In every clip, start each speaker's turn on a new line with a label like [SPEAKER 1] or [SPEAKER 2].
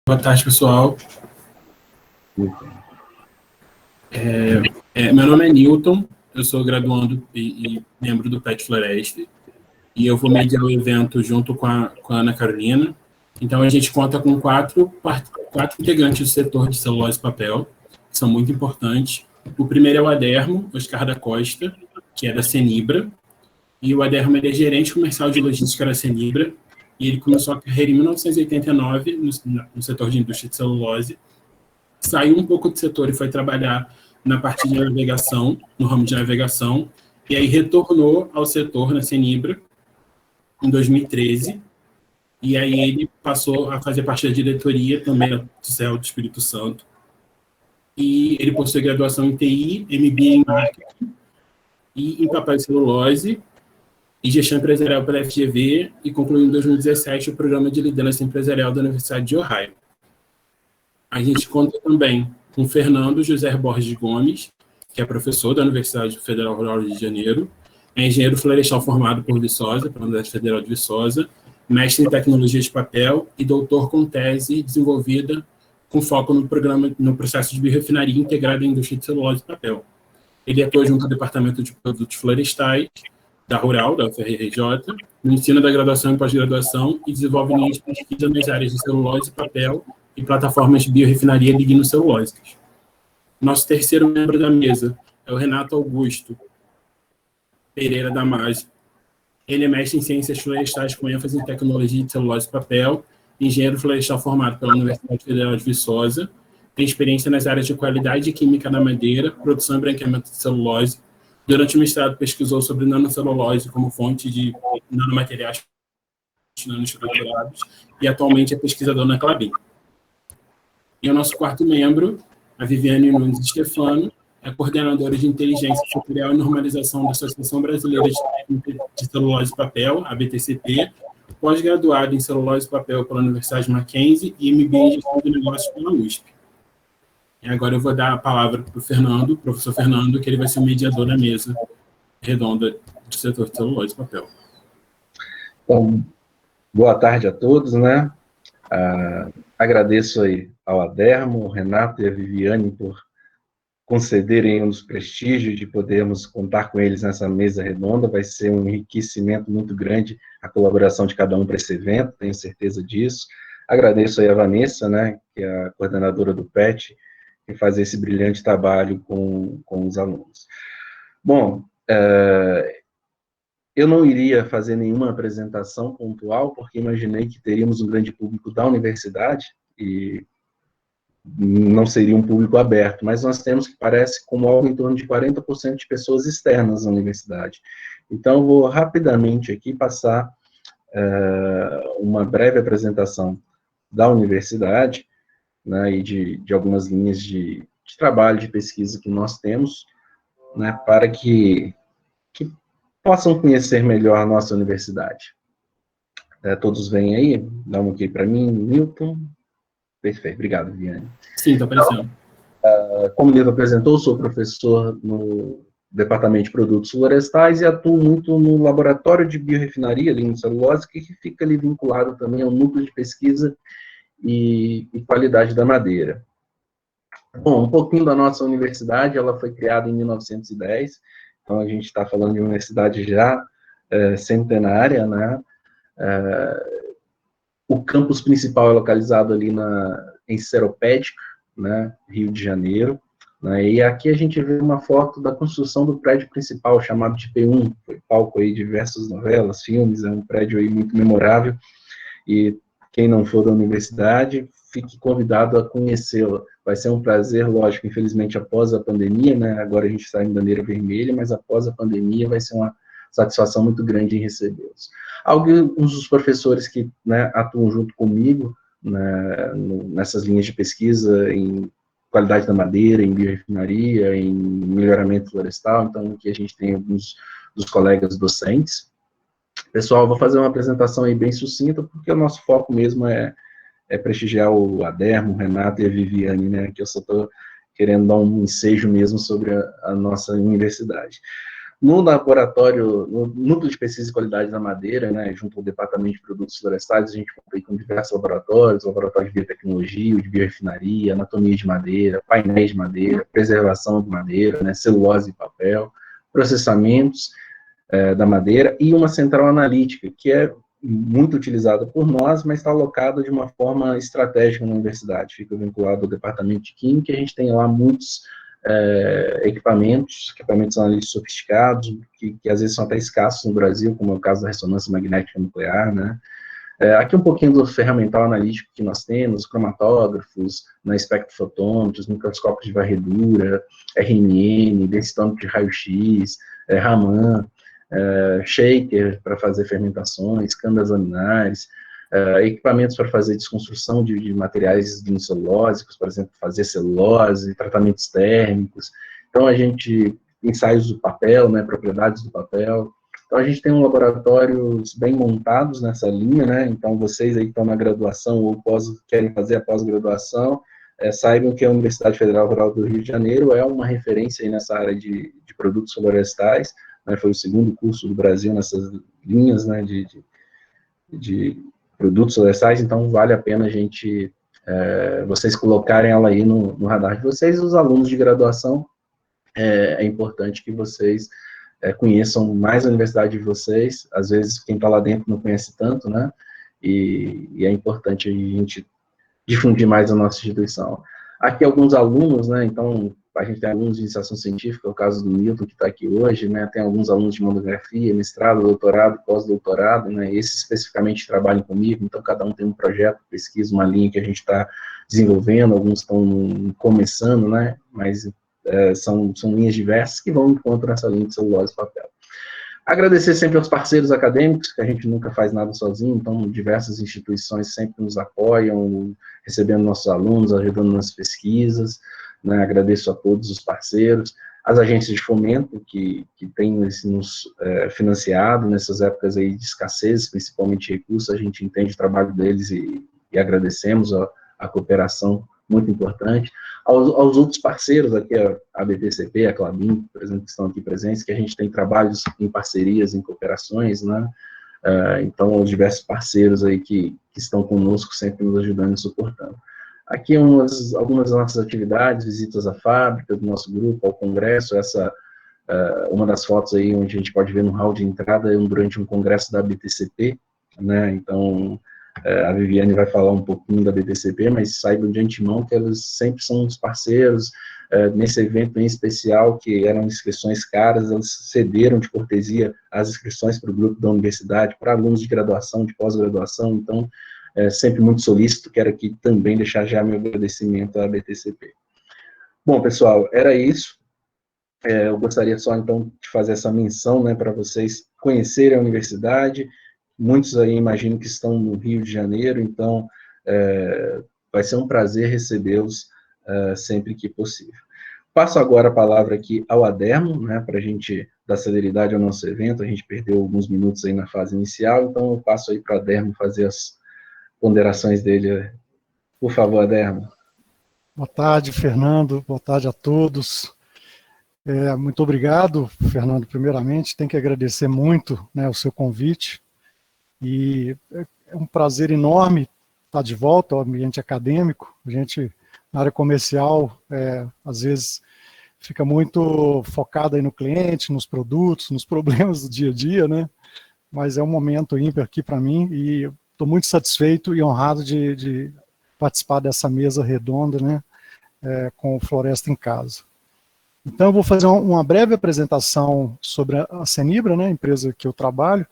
[SPEAKER 1] Boa tarde, pessoal. Meu nome é Newton, eu sou graduando e membro do PET Floresta, e eu vou mediar o evento junto com a Ana Carolina. Então, a gente conta com quatro integrantes do setor de celulose e papel, que são muito importantes. O primeiro é o Adermo Oscar da Costa, que é da Cenibra, e o Adermo é gerente comercial de logística da Cenibra, e ele começou a carreira em 1989 no setor de indústria de celulose, saiu um pouco do setor e foi trabalhar na parte de navegação, no ramo de navegação, e aí retornou ao setor na Cenibra em 2013, e aí ele passou a fazer parte da diretoria também do CEL do Espírito Santo, e ele possui graduação em TI, MBA em Marketing, e em papel e celulose, e gestão empresarial pela FGV, e concluiu em 2017 o programa de liderança empresarial da Universidade de Ohio. A gente conta também com Fernando José Borges Gomes, que é professor da Universidade Federal Rural de Janeiro, é engenheiro florestal formado por Viçosa, pela Universidade Federal de Viçosa, mestre em tecnologia de papel e doutor com tese desenvolvida com foco no processo de biorefinaria integrado à indústria de celulose e papel. Ele atua junto ao Departamento de Produtos Florestais da Rural, da UFRJ, no ensino da graduação e pós-graduação, e desenvolve linhas de pesquisa nas áreas de celulose e papel e plataformas de biorefinaria lignocelulósicas. Nosso terceiro membro da mesa é o Renato Augusto Pereira Damasio. Ele é mestre em ciências florestais com ênfase em tecnologia de celulose e papel, engenheiro florestal formado pela Universidade Federal de Viçosa, tem experiência nas áreas de qualidade e química da madeira, produção e branqueamento de celulose. Durante o mestrado, pesquisou sobre nanocelulose como fonte de nanomateriais nanoestruturados e atualmente é pesquisador na Clabin. E o nosso quarto membro, a Viviane Nunes Stefano, é coordenadora de inteligência setorial e normalização da Associação Brasileira de Técnica de Celulose e Papel, a BTCP, pós-graduada em celulose e papel pela Universidade Mackenzie e MBA em gestão de negócios pela USP. E agora eu vou dar a palavra para o Fernando, professor Fernando, que ele vai ser o mediador da mesa redonda do setor de celulose e papel.
[SPEAKER 2] Então, boa tarde a todos, né? Agradeço aí ao Adermo, ao Renato e à Viviane por concederem um dos prestígios de podermos contar com eles nessa mesa redonda. Vai ser um enriquecimento muito grande a colaboração de cada um para esse evento, tenho certeza disso. Agradeço aí a Vanessa, né, que é a coordenadora do PET, que faz esse brilhante trabalho com os alunos. Bom, eu não iria fazer nenhuma apresentação pontual, porque imaginei que teríamos um grande público da universidade, e não seria um público aberto, mas nós temos que parece como algo em torno de 40% de pessoas externas à universidade. Então, eu vou rapidamente aqui passar uma breve apresentação da universidade, né, e de algumas linhas de trabalho, de pesquisa que nós temos, né, para que possam conhecer melhor a nossa universidade. Todos vêm aí? Dá um ok para mim, Newton. Perfeito, obrigado, Viviane.
[SPEAKER 1] Sim, está aparecendo.
[SPEAKER 2] Como o Newton apresentou, sou professor no Departamento de Produtos Florestais e atuo muito no Laboratório de Biorefinaria lignocelulose, que fica ali vinculado também ao Núcleo de Pesquisa e Qualidade da Madeira. Bom, um pouquinho da nossa universidade, ela foi criada em 1910, então a gente está falando de uma universidade já centenária, né? O campus principal é localizado ali em Seropédica, né, Rio de Janeiro, né, e aqui a gente vê uma foto da construção do prédio principal, chamado de P1, foi palco aí de diversas novelas, filmes, é um prédio aí muito memorável, e quem não for da universidade, fique convidado a conhecê-la. Vai ser um prazer, lógico, infelizmente após a pandemia, né, agora a gente está em bandeira vermelha, mas após a pandemia vai ser uma satisfação muito grande em recebê-los. Alguns dos professores que, né, atuam junto comigo, né, nessas linhas de pesquisa em qualidade da madeira, em biorefinaria, em melhoramento florestal, então aqui a gente tem alguns dos colegas docentes. Pessoal, eu vou fazer uma apresentação aí bem sucinta, porque o nosso foco mesmo é prestigiar o Adermo, o Renato e a Viviane, né, que eu só estou querendo dar um ensejo mesmo sobre a nossa universidade. No laboratório, no Núcleo de Pesquisa e Qualidade da Madeira, né, junto ao Departamento de Produtos Florestais, a gente conta com diversos laboratórios, laboratório de biotecnologia, de biorefinaria, anatomia de madeira, painéis de madeira, preservação de madeira, né, celulose e papel, processamentos da madeira, e uma central analítica, que é muito utilizada por nós, mas está alocada de uma forma estratégica na universidade, fica vinculado ao departamento de química, e a gente tem lá muitos equipamentos analíticos sofisticados, que às vezes são até escassos no Brasil, como é o caso da ressonância magnética nuclear, né? Aqui um pouquinho do ferramental analítico que nós temos, cromatógrafos, espectrofotômetros, microscópios de varredura, RNN, densitômetro de raio-x, Raman, shaker para fazer fermentações, câmaras laminares, equipamentos para fazer desconstrução de materiais celulósicos, por exemplo, fazer celulose, tratamentos térmicos. Então, ensaios do papel, né, propriedades do papel. Então, a gente tem laboratórios bem montados nessa linha, né, então vocês aí que estão na graduação ou querem fazer a pós-graduação, saibam que a Universidade Federal Rural do Rio de Janeiro é uma referência aí nessa área de produtos florestais, né, foi o segundo curso do Brasil nessas linhas, né, de produtos florestais, então vale a pena vocês colocarem ela aí no radar de vocês. Os alunos de graduação, é importante que vocês conheçam mais a universidade de vocês, às vezes quem está lá dentro não conhece tanto, né, e é importante a gente difundir mais a nossa instituição. Aqui alguns alunos, né, então a gente tem alunos de iniciação científica, é o caso do Milton, que está aqui hoje, né, tem alguns alunos de monografia, mestrado, doutorado, pós-doutorado, né, esses especificamente trabalham comigo, então cada um tem um projeto, pesquisa, uma linha que a gente está desenvolvendo, alguns estão começando, né, mas são linhas diversas que vão encontrar essa linha de celulose e papel. Agradecer sempre aos parceiros acadêmicos, que a gente nunca faz nada sozinho, então diversas instituições sempre nos apoiam, recebendo nossos alunos, ajudando nas pesquisas, né, agradeço a todos os parceiros, as agências de fomento que têm nos financiado nessas épocas aí de escassez, principalmente de recursos, a gente entende o trabalho deles e agradecemos a cooperação, muito importante. Aos outros parceiros, aqui a BTCP, a Clabin, por exemplo, que estão aqui presentes, que a gente tem trabalhos em parcerias, em cooperações, né, então os diversos parceiros aí que estão conosco, sempre nos ajudando e suportando. Aqui algumas das nossas atividades, visitas à fábrica do nosso grupo, ao congresso, uma das fotos aí onde a gente pode ver no hall de entrada, durante um congresso da BTCP, né, então a Viviane vai falar um pouquinho da BTCP, mas saibam de antemão que elas sempre são os parceiros, nesse evento em especial, que eram inscrições caras, elas cederam de cortesia as inscrições para o grupo da universidade, para alunos de graduação, de pós-graduação, então, sempre muito solícito, quero aqui também deixar já meu agradecimento à BTCP. Bom, pessoal, era isso. Eu gostaria só, então, de fazer essa menção, né, para vocês conhecerem a universidade. Muitos aí, imagino que estão no Rio de Janeiro, então, vai ser um prazer recebê-los sempre que possível. Passo agora a palavra aqui ao Adermo, né, para a gente dar celeridade ao nosso evento. A gente perdeu alguns minutos aí na fase inicial, então eu passo aí para o Adermo fazer as ponderações dele. Por favor, Adermo.
[SPEAKER 3] Boa tarde, Fernando. Boa tarde a todos. Muito obrigado, Fernando, primeiramente. Tenho que agradecer muito, né, o seu convite. E é um prazer enorme estar de volta ao ambiente acadêmico. A gente, na área comercial, às vezes fica muito focado aí no cliente, nos produtos, nos problemas do dia a dia, né? Mas é um momento ímpar aqui para mim e estou muito satisfeito e honrado de participar dessa mesa redonda, né, com o Floresta em Casa. Então, eu vou fazer uma breve apresentação sobre a Cenibra, né, a empresa que eu trabalho,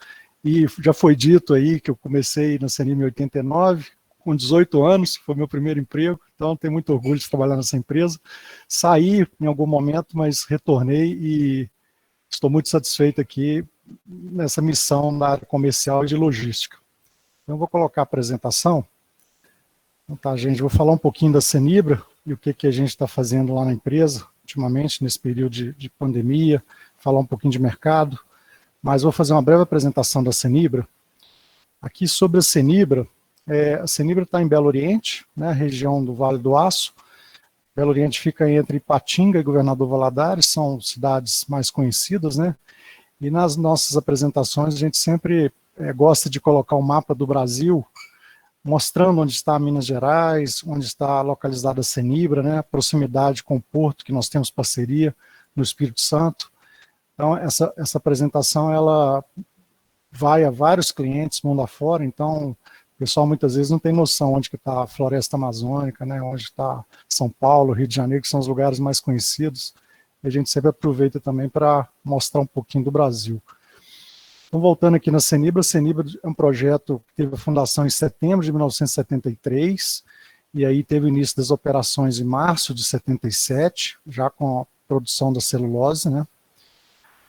[SPEAKER 3] e já foi dito aí que eu comecei na Cenibra em 89, com 18 anos, foi meu primeiro emprego, então tenho muito orgulho de trabalhar nessa empresa. Saí em algum momento, mas retornei e estou muito satisfeito aqui nessa missão da área comercial e de logística. Então, eu vou colocar a apresentação. Então, tá, gente, vou falar um pouquinho da Cenibra e o que a gente está fazendo lá na empresa, ultimamente, nesse período de pandemia, falar um pouquinho de mercado, mas vou fazer uma breve apresentação da Cenibra. Aqui sobre a Cenibra está em Belo Oriente, né, região do Vale do Aço. Belo Oriente fica entre Ipatinga e Governador Valadares, são cidades mais conhecidas, né? E nas nossas apresentações a gente sempre gosta de colocar o mapa do Brasil, mostrando onde está Minas Gerais, onde está localizada a Cenibra, né, a proximidade com o Porto, que nós temos parceria no Espírito Santo. Então, essa apresentação, ela vai a vários clientes mundo afora, então o pessoal muitas vezes não tem noção onde que está a floresta amazônica, né, onde está São Paulo, Rio de Janeiro, que são os lugares mais conhecidos, e a gente sempre aproveita também para mostrar um pouquinho do Brasil. Então, voltando aqui na Cenibra, a Cenibra é um projeto que teve a fundação em setembro de 1973, e aí teve o início das operações em março de 77, já com a produção da celulose, né.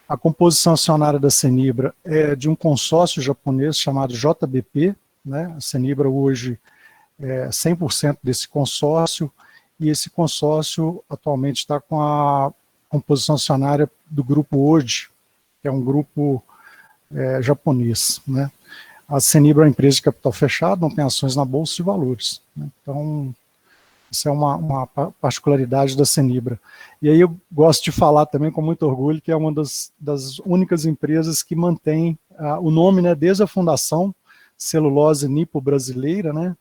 [SPEAKER 3] A composição acionária da Cenibra é de um consórcio japonês chamado JBP, né? A Cenibra hoje é 100% desse consórcio, e esse consórcio atualmente está com a composição acionária do grupo Oji, que é um grupo japonês, né? A Cenibra é uma empresa de capital fechado, não tem ações na Bolsa de Valores, né? Então, isso é uma particularidade da Cenibra. E aí eu gosto de falar também com muito orgulho que é uma das únicas empresas que mantém o nome, né, desde a fundação, Celulose Nipo Brasileira, né,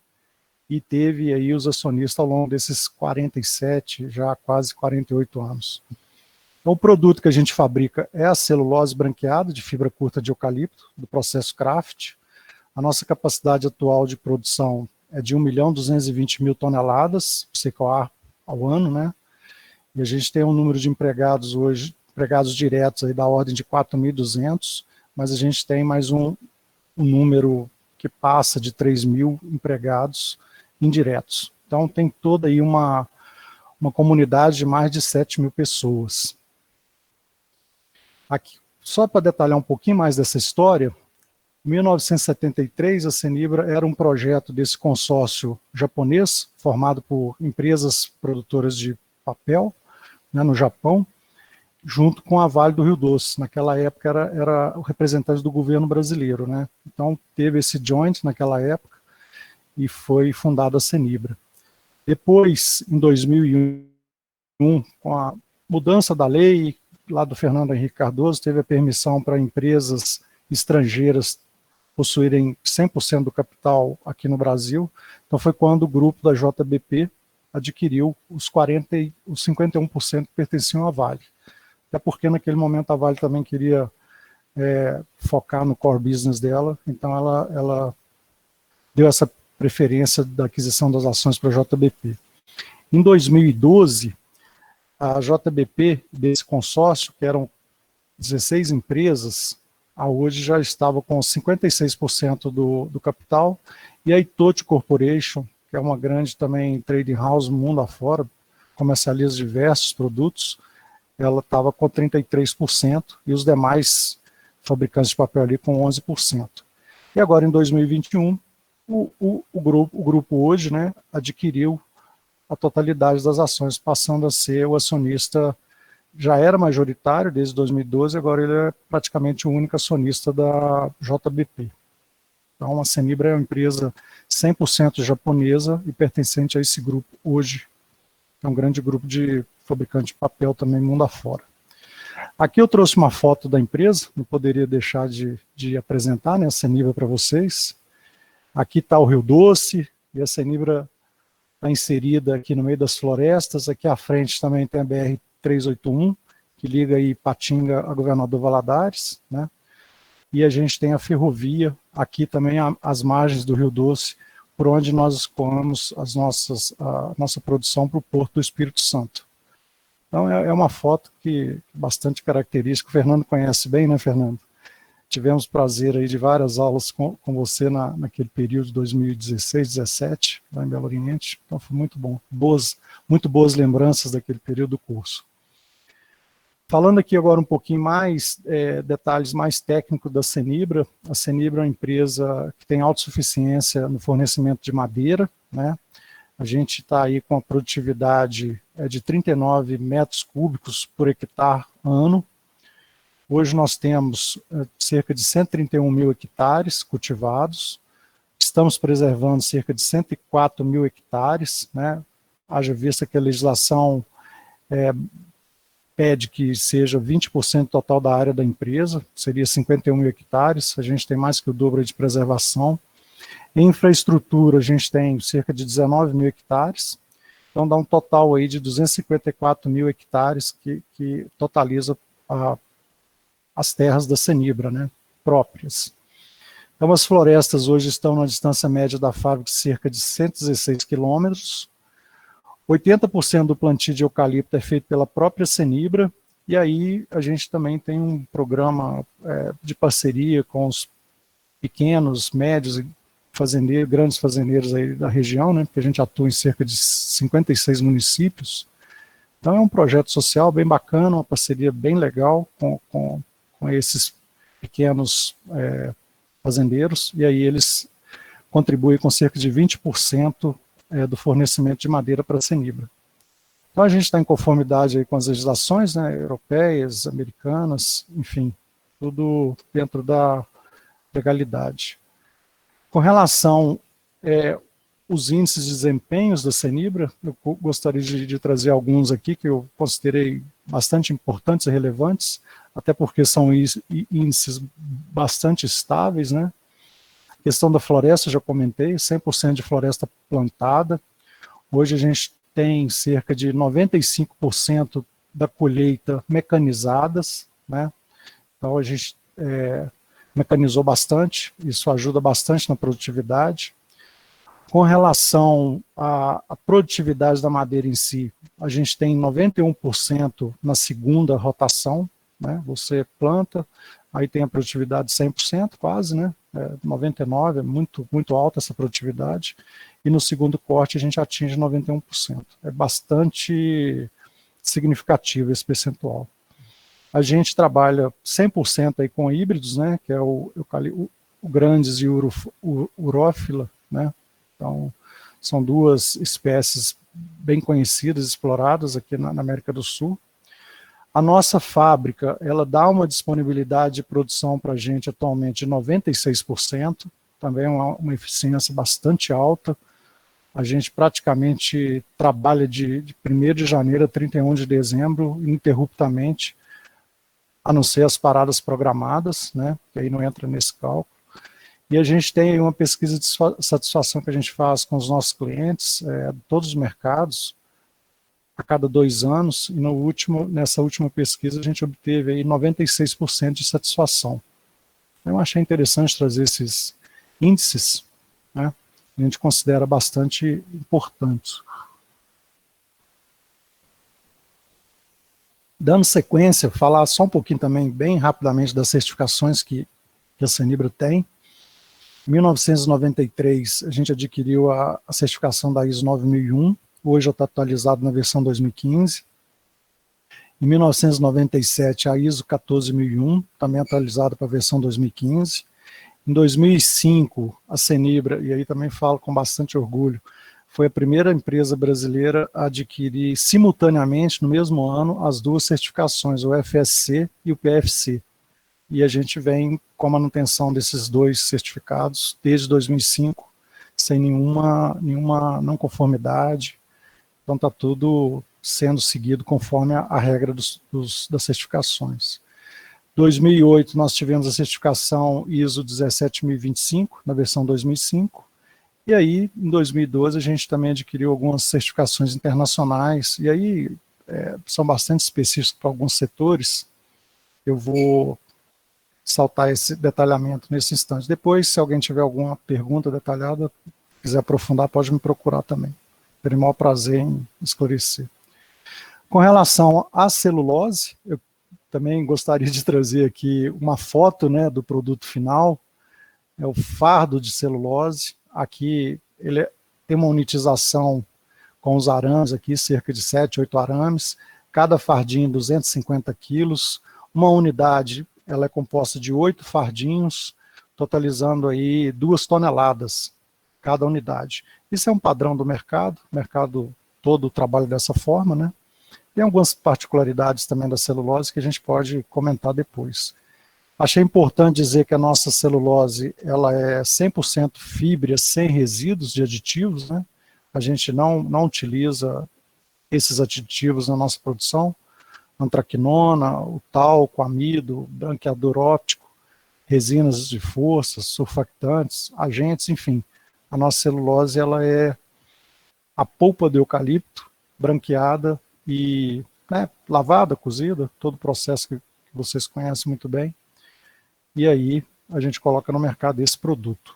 [SPEAKER 3] e teve aí os acionistas ao longo desses 47, já quase 48 anos. Então, o produto que a gente fabrica é a celulose branqueada de fibra curta de eucalipto, do processo Kraft. A nossa capacidade atual de produção é de 1.220.000 toneladas CKOA ao ano, né? E a gente tem um número de empregados hoje, empregados diretos aí da ordem de 4.200, mas a gente tem mais um número que passa de 3.000 empregados indiretos. Então tem toda aí uma comunidade de mais de 7.000 pessoas. Aqui, só para detalhar um pouquinho mais dessa história, em 1973, a Cenibra era um projeto desse consórcio japonês, formado por empresas produtoras de papel, né, no Japão, junto com a Vale do Rio Doce. Naquela época era o representante do governo brasileiro, né? Então teve esse joint naquela época e foi fundada a Cenibra. Depois, em 2001, com a mudança da lei, lá do Fernando Henrique Cardoso, teve a permissão para empresas estrangeiras possuírem 100% do capital aqui no Brasil. Então foi quando o grupo da JBP adquiriu os 51% que pertenciam à Vale. Até porque naquele momento a Vale também queria focar no core business dela, então ela deu essa preferência da aquisição das ações para a JBP. Em 2012, a JBP, desse consórcio, que eram 16 empresas, a hoje já estava com 56% do capital, e a Itochi Corporation, que é uma grande também trading house mundo afora, comercializa diversos produtos, ela estava com 33%, e os demais fabricantes de papel ali com 11%. E agora, em 2021, o grupo hoje, né, adquiriu a totalidade das ações, passando a ser o acionista, já era majoritário desde 2012, agora ele é praticamente o único acionista da JBP. Então a Cenibra é uma empresa 100% japonesa e pertencente a esse grupo hoje, é um grande grupo de fabricante de papel também mundo afora. Aqui eu trouxe uma foto da empresa, não poderia deixar de apresentar, né, a Cenibra para vocês. Aqui está o Rio Doce, e a Cenibra está inserida aqui no meio das florestas. Aqui à frente também tem a BR-381, que liga aí Ipatinga a Governador Valadares, né? E a gente tem a ferrovia aqui também às margens do Rio Doce, por onde nós escoamos a nossa produção para o Porto do Espírito Santo. Então é uma foto que bastante característica. O Fernando conhece bem, né, Fernando? Tivemos prazer aí de várias aulas com você naquele período de 2016, 2017, lá em Belo Oriente. Então foi muito bom. Muito boas lembranças daquele período do curso. Falando aqui agora um pouquinho mais, detalhes mais técnicos da Cenibra. A Cenibra é uma empresa que tem autossuficiência no fornecimento de madeira, né? A gente está aí com a produtividade de 39 metros cúbicos por hectare ano. Hoje nós temos cerca de 131 mil hectares cultivados, estamos preservando cerca de 104 mil hectares, né? Haja vista que a legislação pede que seja 20% total da área da empresa, seria 51 mil hectares, a gente tem mais que o dobro de preservação. Em infraestrutura, a gente tem cerca de 19 mil hectares, então dá um total aí de 254 mil hectares que totaliza as terras da Cenibra, né, próprias. Então as florestas hoje estão na distância média da fábrica de cerca de 116 quilômetros, 80% do plantio de eucalipto é feito pela própria Cenibra, e aí a gente também tem um programa de parceria com os pequenos, médios e grandes fazendeiros aí da região, né, porque a gente atua em cerca de 56 municípios. Então é um projeto social bem bacana, uma parceria bem legal com esses pequenos fazendeiros, e aí eles contribuem com cerca de 20% do fornecimento de madeira para a Cenibra. Então a gente está em conformidade aí com as legislações, né, europeias, americanas, enfim, tudo dentro da legalidade. Com relação os índices de desempenhos da Cenibra, eu gostaria de trazer alguns aqui que eu considerei bastante importantes e relevantes, até porque são índices bastante estáveis, né? A questão da floresta, já comentei, 100% de floresta plantada. Hoje a gente tem cerca de 95% da colheita mecanizadas, né? Então a gente mecanizou bastante, isso ajuda bastante na produtividade. Com relação à produtividade da madeira em si, a gente tem 91% na segunda rotação, né? Você planta, aí tem a produtividade 100% quase, né? 99%, é muito alta essa produtividade, e no segundo corte a gente atinge 91%. É bastante significativo esse percentual. A gente trabalha 100% aí com híbridos, né? Que é o Grandes e o Urófila, né? Então, são duas espécies bem conhecidas, exploradas aqui na América do Sul. A nossa fábrica, ela dá uma disponibilidade de produção para a gente atualmente de 96%, também uma eficiência bastante alta. A gente praticamente trabalha de 1º de janeiro a 31 de dezembro, ininterruptamente, a não ser as paradas programadas, né, que aí não entra nesse cálculo. E a gente tem uma pesquisa de satisfação que a gente faz com os nossos clientes, todos os mercados, a cada 2 anos, e nessa última pesquisa a gente obteve aí 96% de satisfação. Eu achei interessante trazer esses índices, né, a gente considera bastante importantes. Dando sequência, falar só um pouquinho também, bem rapidamente, das certificações que a Cenibra tem. Em 1993, a gente adquiriu a certificação da ISO 9001, hoje está atualizado na versão 2015. Em 1997, a ISO 14001, também atualizada para a versão 2015. Em 2005, a Cenibra, e aí também falo com bastante orgulho, foi a primeira empresa brasileira a adquirir simultaneamente, no mesmo ano, as duas certificações, o FSC e o PFC. E a gente vem com a manutenção desses 2 certificados desde 2005, sem nenhuma não conformidade. Então está tudo sendo seguido conforme a regra das certificações. Em 2008 nós tivemos a certificação ISO 17025, na versão 2005, e aí em 2012 a gente também adquiriu algumas certificações internacionais, e aí são bastante específicas para alguns setores. Eu vou saltar esse detalhamento nesse instante. Depois, se alguém tiver alguma pergunta detalhada, quiser aprofundar, pode me procurar também. Terei o maior prazer em esclarecer. Com relação à celulose, eu também gostaria de trazer aqui uma foto, né, do produto final. É o fardo de celulose. Aqui ele tem uma unitização com os arames, aqui cerca de 7, 8 arames. Cada fardinho 250 quilos. Uma unidade, ela é composta de 8 fardinhos, totalizando aí 2 toneladas cada unidade. Isso é um padrão do mercado, o mercado todo trabalha dessa forma, né? Tem algumas particularidades também da celulose que a gente pode comentar depois. Achei importante dizer que a nossa celulose, ela é 100% fibra, sem resíduos de aditivos, né? A gente não utiliza esses aditivos na nossa produção. antraquinona, o talco, amido, branqueador óptico, resinas de força, surfactantes, agentes, enfim. A nossa celulose ela é a polpa do eucalipto, branqueada e lavada, cozida, todo o processo que vocês conhecem muito bem. E aí a gente coloca no mercado esse produto.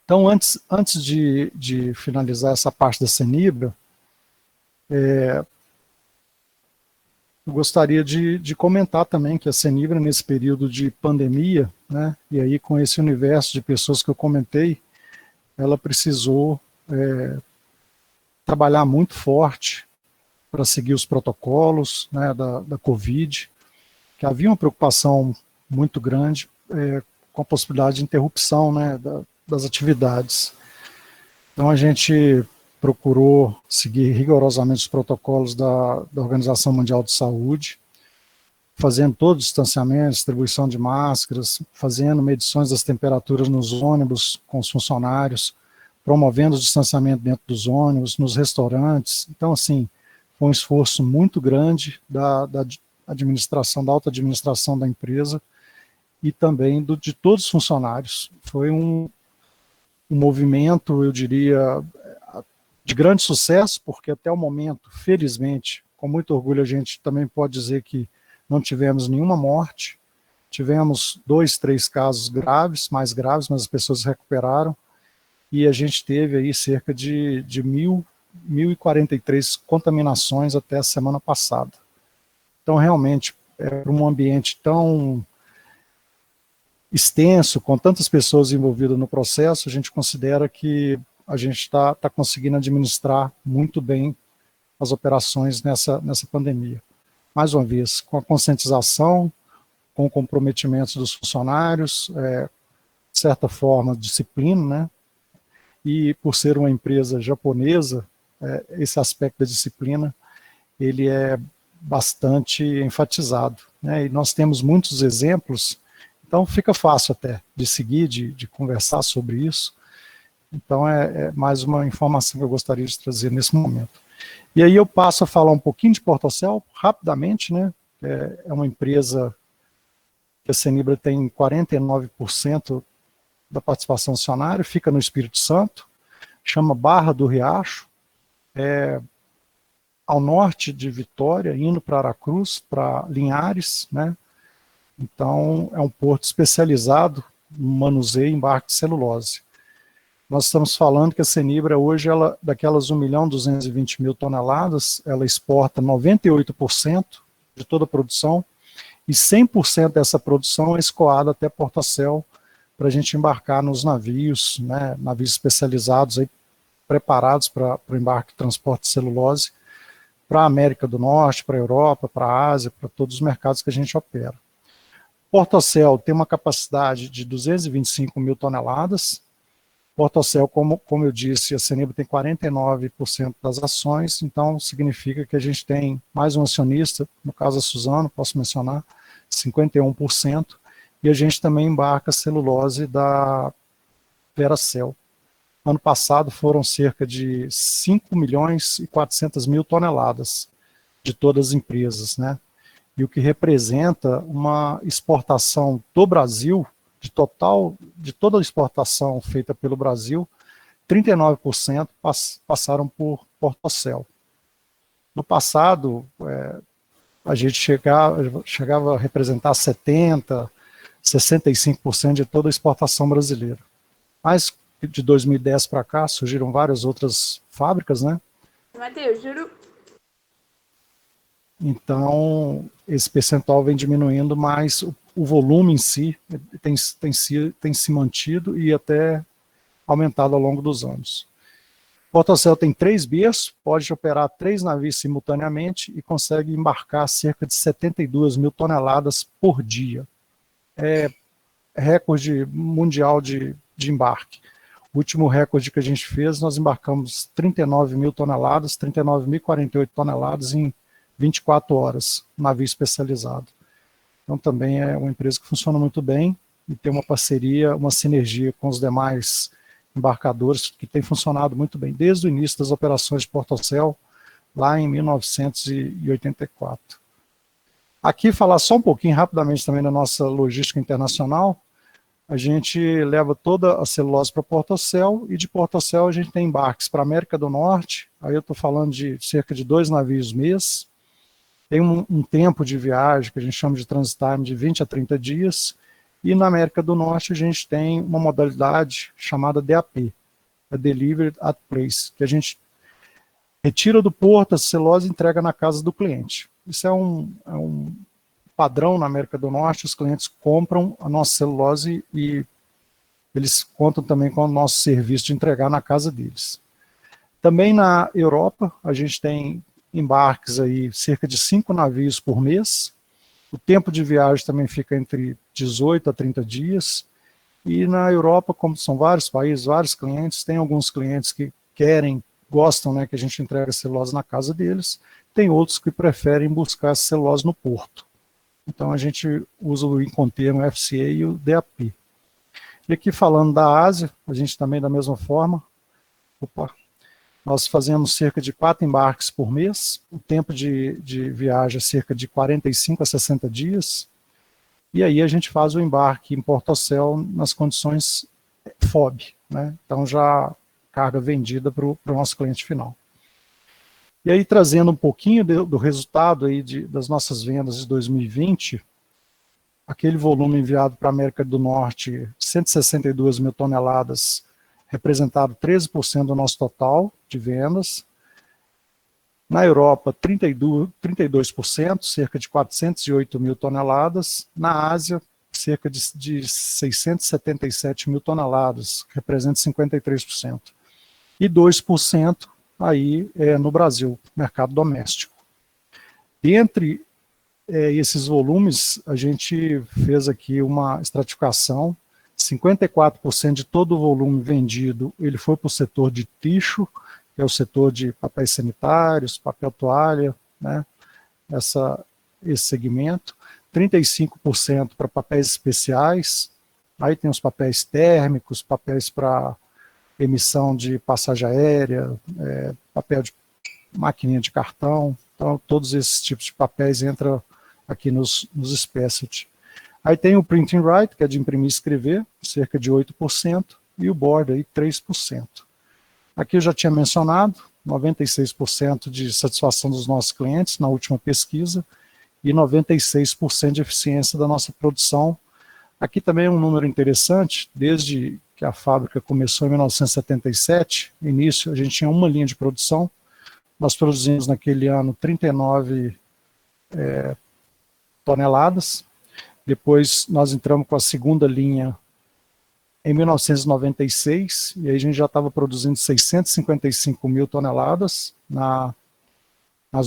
[SPEAKER 3] Então, antes de finalizar essa parte da Cenibra, eu gostaria de comentar também que a Cenibra, nesse período de pandemia, né, e aí com esse universo de pessoas que eu comentei, ela precisou trabalhar muito forte para seguir os protocolos, né, da Covid, que havia uma preocupação muito grande com a possibilidade de interrupção, né, das atividades. Então a gente procurou seguir rigorosamente os protocolos da Organização Mundial de Saúde, fazendo todo o distanciamento, distribuição de máscaras, fazendo medições das temperaturas nos ônibus com os funcionários, promovendo o distanciamento dentro dos ônibus, nos restaurantes. Então, assim, foi um esforço muito grande da administração, da alta administração da empresa e também de todos os funcionários. Foi um movimento, eu diria, de grande sucesso, porque até o momento, felizmente, com muito orgulho, a gente também pode dizer que não tivemos nenhuma morte, tivemos 2, 3 casos graves, mais graves, mas as pessoas se recuperaram, e a gente teve aí cerca de 1.043 contaminações até a semana passada. Então, realmente, um ambiente tão extenso, com tantas pessoas envolvidas no processo, a gente considera que a gente está conseguindo administrar muito bem as operações nessa pandemia. Mais uma vez, com a conscientização, com o comprometimento dos funcionários, de certa forma, disciplina, né? E por ser uma empresa japonesa, esse aspecto da disciplina, ele é bastante enfatizado, né? E nós temos muitos exemplos, então fica fácil até de seguir, de conversar sobre isso. Então é mais uma informação que eu gostaria de trazer nesse momento. E aí eu passo a falar um pouquinho de Portocel, rapidamente, né? É uma empresa que a Cenibra tem 49% da participação acionária, fica no Espírito Santo, chama Barra do Riacho, ao norte de Vitória, indo para Aracruz, para Linhares, né? Então é um porto especializado no manuseio e embarque de celulose. Nós estamos falando que a Cenibra hoje, daquelas 1.220.000 toneladas, ela exporta 98% de toda a produção e 100% dessa produção é escoada até Portocel para a gente embarcar nos navios, né, navios especializados, aí, preparados para o embarque e transporte de celulose para a América do Norte, para a Europa, para a Ásia, para todos os mercados que a gente opera. Portocel tem uma capacidade de 225.000 toneladas. Portocel, como eu disse, a Cenibra tem 49% das ações, então significa que a gente tem mais um acionista, no caso a Suzano, posso mencionar, 51%, e a gente também embarca a celulose da Veracel. Ano passado foram cerca de 5.400.000 toneladas de todas as empresas, né? E o que representa uma exportação do Brasil, de toda a exportação feita pelo Brasil, 39% passaram por Portocel. No passado, a gente chegava a representar 70%, 65% de toda a exportação brasileira. Mas de 2010 para cá surgiram várias outras fábricas, né?
[SPEAKER 4] Matheus, juro.
[SPEAKER 3] Então, esse percentual vem diminuindo, mas o volume em si tem se mantido e até aumentado ao longo dos anos. Portocel tem 3 berços, pode operar 3 navios simultaneamente e consegue embarcar cerca de 72.000 toneladas por dia. É recorde mundial de embarque. O último recorde que a gente fez, nós embarcamos 39.000 toneladas, 39.048 toneladas em 24 horas, navio especializado. Então também é uma empresa que funciona muito bem e tem uma parceria, uma sinergia com os demais embarcadores que tem funcionado muito bem. Desde o início das operações de Portocel, lá em 1984. Aqui, falar só um pouquinho rapidamente também da nossa logística internacional. A gente leva toda a celulose para Portocel, e de Portocel a gente tem embarques para a América do Norte, aí eu estou falando de cerca de 2 navios mês, tem um tempo de viagem que a gente chama de transit time de 20 a 30 dias, e na América do Norte a gente tem uma modalidade chamada DAP, a Delivered at Place, que a gente retira do porto a celulose e entrega na casa do cliente. Isso é um padrão na América do Norte. Os clientes compram a nossa celulose e eles contam também com o nosso serviço de entregar na casa deles. Também na Europa, a gente tem embarques aí, cerca de 5 navios por mês. O tempo de viagem também fica entre 18 a 30 dias. E na Europa, como são vários países, vários clientes, tem alguns clientes que gostam, né, que a gente entregue a celulose na casa deles, tem outros que preferem buscar a celulose no porto. Então a gente usa o Incoterm, o FCA e o DAP. E aqui falando da Ásia, a gente também da mesma forma, nós fazemos cerca de 4 embarques por mês, o tempo de viagem é cerca de 45 a 60 dias, e aí a gente faz o embarque em Portocel nas condições FOB, né? Então já carga vendida para o nosso cliente final. E aí, trazendo um pouquinho do resultado aí das nossas vendas de 2020, aquele volume enviado para a América do Norte, 162 mil toneladas, representado 13% do nosso total de vendas. Na Europa, 32%, cerca de 408 mil toneladas. Na Ásia, cerca de 677 mil toneladas, que representa 53%. E 2% aí no Brasil, mercado doméstico. Dentre esses volumes, a gente fez aqui uma estratificação, 54% de todo o volume vendido, ele foi para o setor de tixo, que é o setor de papéis sanitários, papel toalha, né, esse segmento, 35% para papéis especiais, aí tem os papéis térmicos, papéis para emissão de passagem aérea, papel de maquininha de cartão, então todos esses tipos de papéis entram aqui nos specialty. Aí tem o print and write, que é de imprimir e escrever, cerca de 8%, e o board aí 3%. Aqui eu já tinha mencionado, 96% de satisfação dos nossos clientes na última pesquisa, e 96% de eficiência da nossa produção. Aqui também é um número interessante, desde que a fábrica começou em 1977, no início a gente tinha uma linha de produção, nós produzimos naquele ano 39 toneladas, depois nós entramos com a segunda linha em 1996, e aí a gente já estava produzindo 655 mil toneladas nas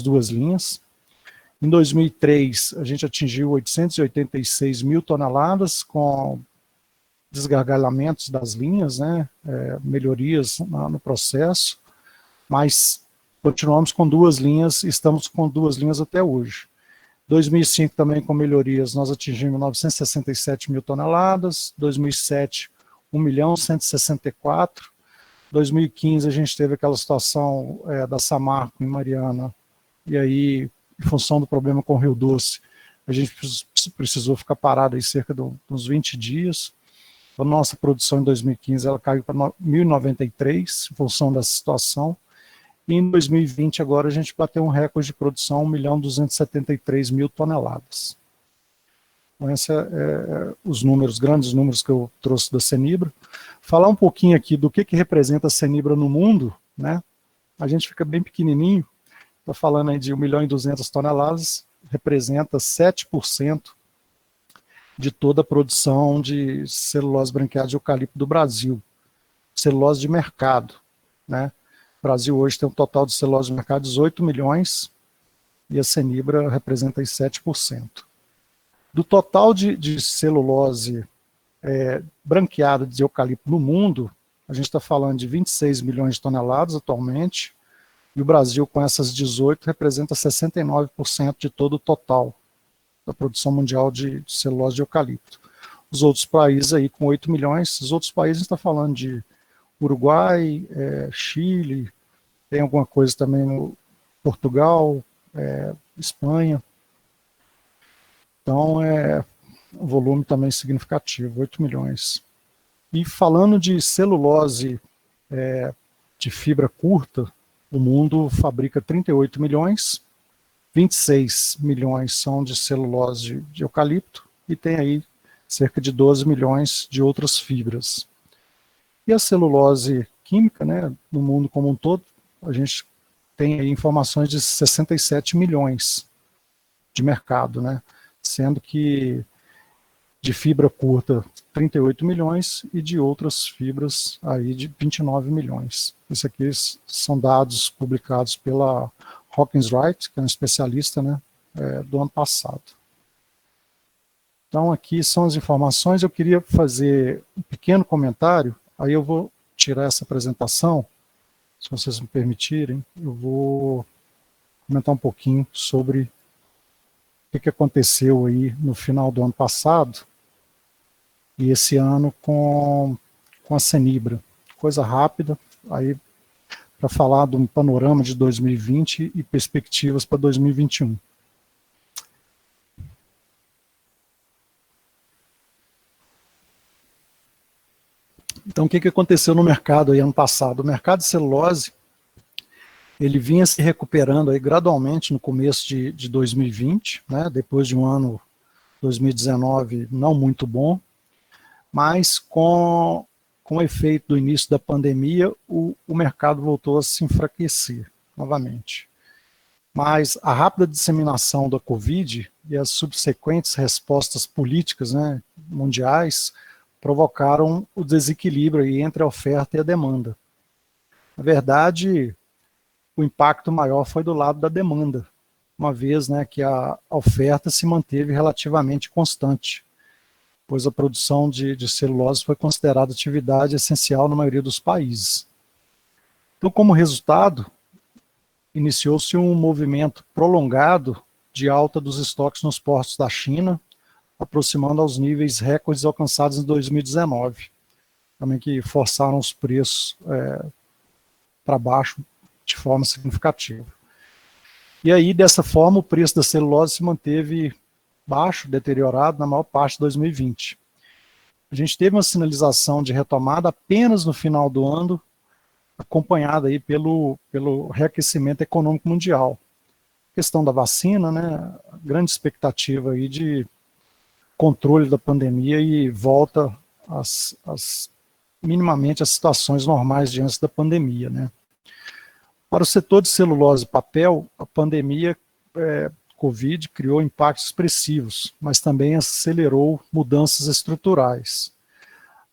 [SPEAKER 3] duas linhas. Em 2003, a gente atingiu 886 mil toneladas com desgargalhamentos das linhas, né, melhorias no processo, mas continuamos com 2 linhas, estamos com 2 linhas até hoje. 2005 também com melhorias, nós atingimos 967 mil toneladas, 2007, 1.164.000, 2015 a gente teve aquela situação da Samarco em Mariana, e aí, em função do problema com o Rio Doce, a gente precisou ficar parado aí cerca de uns 20 dias. A nossa produção em 2015 ela caiu para 1.093, em função dessa situação. E em 2020 agora a gente bateu um recorde de produção, 1.273.000 toneladas. Então esses os números, grandes números que eu trouxe da Cenibra. Falar um pouquinho aqui do que representa a Cenibra no mundo, né? A gente fica bem pequenininho, está falando aí de 1.200.000 toneladas, representa 7% de toda a produção de celulose branqueada de eucalipto do Brasil, celulose de mercado, né? O Brasil hoje tem um total de celulose de mercado de 18 milhões e a Cenibra representa aí 7%. Do total de celulose branqueada de eucalipto no mundo, a gente está falando de 26 milhões de toneladas atualmente, e o Brasil com essas 18 representa 69% de todo o total da produção mundial de celulose de eucalipto. Os outros países aí com 8 milhões, os outros países está falando de Uruguai, Chile, tem alguma coisa também Portugal, Espanha. Então, um volume também significativo, 8 milhões. E falando de celulose de fibra curta, o mundo fabrica 38 milhões, 26 milhões são de celulose de eucalipto, e tem aí cerca de 12 milhões de outras fibras. E a celulose química, né, no mundo como um todo, a gente tem aí informações de 67 milhões de mercado, né, sendo que de fibra curta 38 milhões e de outras fibras aí de 29 milhões. Isso aqui são dados publicados pela Hawkins Wright, que é um especialista, né, do ano passado. Então aqui são as informações. Eu queria fazer um pequeno comentário, aí eu vou tirar essa apresentação, se vocês me permitirem, eu vou comentar um pouquinho sobre o que aconteceu aí no final do ano passado e esse ano com a Cenibra. Coisa rápida, aí para falar de um panorama de 2020 e perspectivas para 2021. Então, o que aconteceu no mercado aí ano passado? O mercado de celulose, ele vinha se recuperando aí gradualmente no começo de 2020, né, depois de um ano 2019 não muito bom, mas com o efeito do início da pandemia, o mercado voltou a se enfraquecer novamente. Mas a rápida disseminação da Covid e as subsequentes respostas políticas, né, mundiais provocaram o desequilíbrio aí entre a oferta e a demanda. Na verdade, o impacto maior foi do lado da demanda, uma vez, né, que a oferta se manteve relativamente constante, pois a produção de celulose foi considerada atividade essencial na maioria dos países. Então, como resultado, iniciou-se um movimento prolongado de alta dos estoques nos portos da China, aproximando aos níveis recordes alcançados em 2019, também que forçaram os preços para baixo de forma significativa. E aí, dessa forma, o preço da celulose se manteve baixo, deteriorado na maior parte de 2020. A gente teve uma sinalização de retomada apenas no final do ano, acompanhada aí pelo reaquecimento econômico mundial. A questão da vacina, né, a grande expectativa aí de controle da pandemia e volta minimamente às situações normais de antes da pandemia, né. Para o setor de celulose e papel, a pandemia Covid criou impactos expressivos, mas também acelerou mudanças estruturais.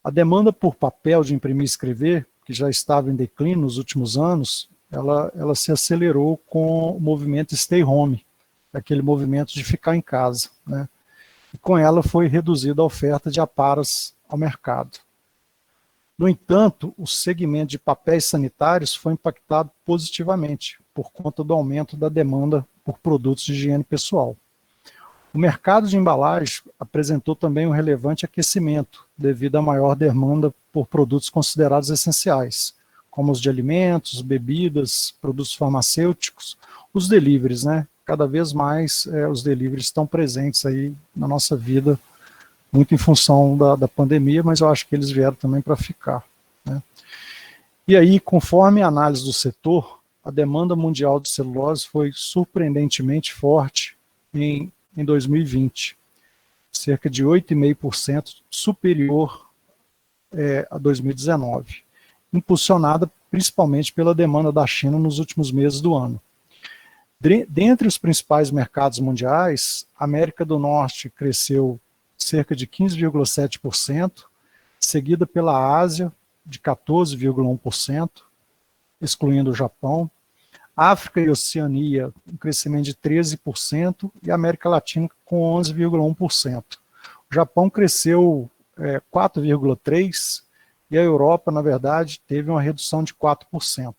[SPEAKER 3] A demanda por papel de imprimir e escrever, que já estava em declínio nos últimos anos, ela se acelerou com o movimento stay home, aquele movimento de ficar em casa, né? E com ela foi reduzida a oferta de aparas ao mercado. No entanto, o segmento de papéis sanitários foi impactado positivamente por conta do aumento da demanda por produtos de higiene pessoal. O mercado de embalagem apresentou também um relevante aquecimento, devido à maior demanda por produtos considerados essenciais, como os de alimentos, bebidas, produtos farmacêuticos, os deliveries, né? Cada vez mais os deliveries estão presentes aí na nossa vida, muito em função da pandemia, mas eu acho que eles vieram também para ficar, né? E aí, conforme a análise do setor, a demanda mundial de celulose foi surpreendentemente forte em 2020, cerca de 8,5% superior a 2019, impulsionada principalmente pela demanda da China nos últimos meses do ano. Dentre os principais mercados mundiais, a América do Norte cresceu cerca de 15,7%, seguida pela Ásia, de 14,1%, excluindo o Japão, África e Oceania, um crescimento de 13%, e a América Latina com 11,1%. O Japão cresceu 4,3%, e a Europa, na verdade, teve uma redução de 4%.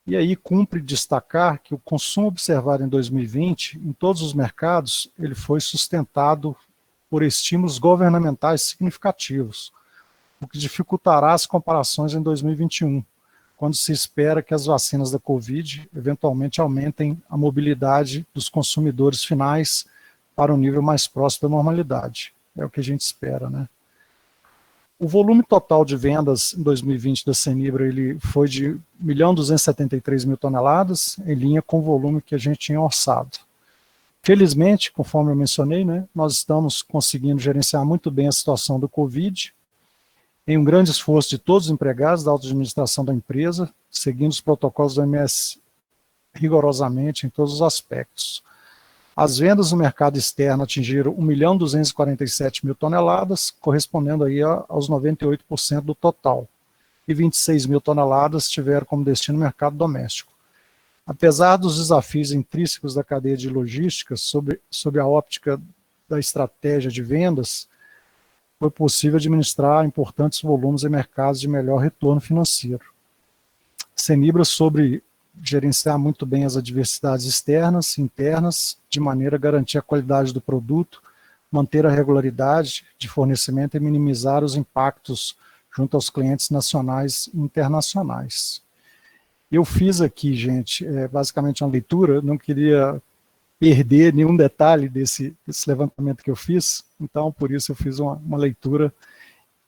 [SPEAKER 3] E aí cumpre destacar que o consumo observado em 2020, em todos os mercados, ele foi sustentado por estímulos governamentais significativos, o que dificultará as comparações em 2021, quando se espera que as vacinas da Covid eventualmente aumentem a mobilidade dos consumidores finais para um nível mais próximo da normalidade. É o que a gente espera, né? O volume total de vendas em 2020 da Cenibra ele foi de 1.273.000 toneladas, em linha com o volume que a gente tinha orçado. Felizmente, conforme eu mencionei, né, nós estamos conseguindo gerenciar muito bem a situação do Covid, em um grande esforço de todos os empregados da auto-administração da empresa, seguindo os protocolos do OMS rigorosamente em todos os aspectos. As vendas no mercado externo atingiram 1.247.000 toneladas, correspondendo aí aos 98% do total, e 26.000 toneladas tiveram como destino o mercado doméstico. Apesar dos desafios intrínsecos da cadeia de logística sob a óptica da estratégia de vendas, foi possível administrar importantes volumes em mercados de melhor retorno financeiro. Cenibra soube gerenciar muito bem as adversidades externas e internas, de maneira a garantir a qualidade do produto, manter a regularidade de fornecimento e minimizar os impactos junto aos clientes nacionais e internacionais. Eu fiz aqui, gente, basicamente uma leitura, não queria perder nenhum detalhe desse levantamento que eu fiz, então por isso eu fiz uma leitura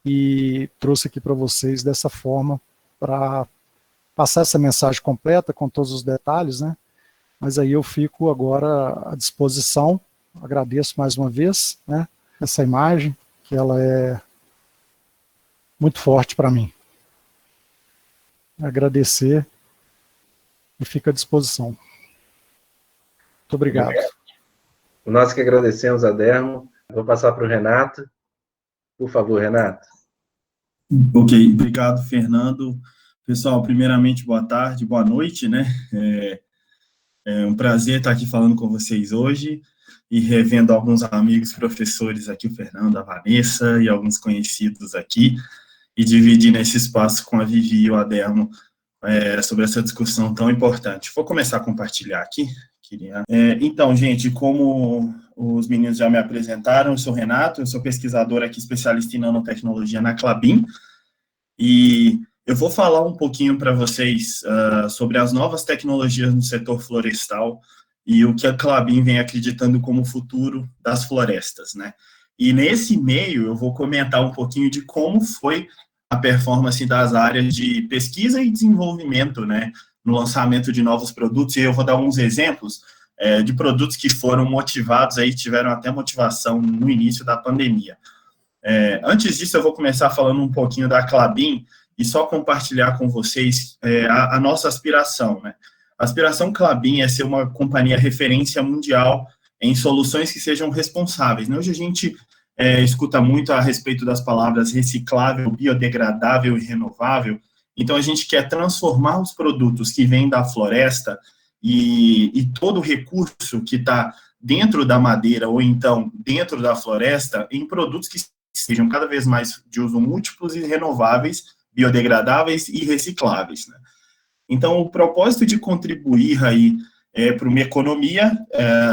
[SPEAKER 3] e trouxe aqui para vocês dessa forma, para passar essa mensagem completa com todos os detalhes, né? Mas aí eu fico agora à disposição, agradeço mais uma vez, né, essa imagem, que ela é muito forte para mim. Agradecer e fico à disposição. Muito obrigado.
[SPEAKER 2] Nós que agradecemos, Adermo. Vou passar para o Renato. Por favor, Renato.
[SPEAKER 4] Ok, obrigado, Fernando. Pessoal, primeiramente, boa tarde, boa noite, né? É um prazer estar aqui falando com vocês hoje e revendo alguns amigos professores aqui, o Fernando, a Vanessa e alguns conhecidos aqui, e dividindo esse espaço com a Vivi e o Adermo sobre essa discussão tão importante. Vou começar a compartilhar aqui. Então, gente, como os meninos já me apresentaram, eu sou Renato, eu sou pesquisador aqui, especialista em nanotecnologia na Klabin, e eu vou falar um pouquinho para vocês sobre as novas tecnologias no setor florestal e o que a Klabin vem acreditando como o futuro das florestas, né? E nesse meio eu vou comentar um pouquinho de como foi a performance das áreas de pesquisa e desenvolvimento, né, no lançamento de novos produtos, e eu vou dar alguns exemplos de produtos que foram motivados, aí tiveram até motivação no início da pandemia. Antes disso, eu vou começar falando um pouquinho da Klabin, e só compartilhar com vocês a nossa aspiração, né? A aspiração Klabin é ser uma companhia referência mundial em soluções que sejam responsáveis, né? Hoje a gente escuta muito a respeito das palavras reciclável, biodegradável e renovável, então a gente quer transformar os produtos que vêm da floresta e todo o recurso que está dentro da madeira ou então dentro da floresta em produtos que sejam cada vez mais de uso múltiplos e renováveis, biodegradáveis e recicláveis, né? Então, o propósito de contribuir aí para uma economia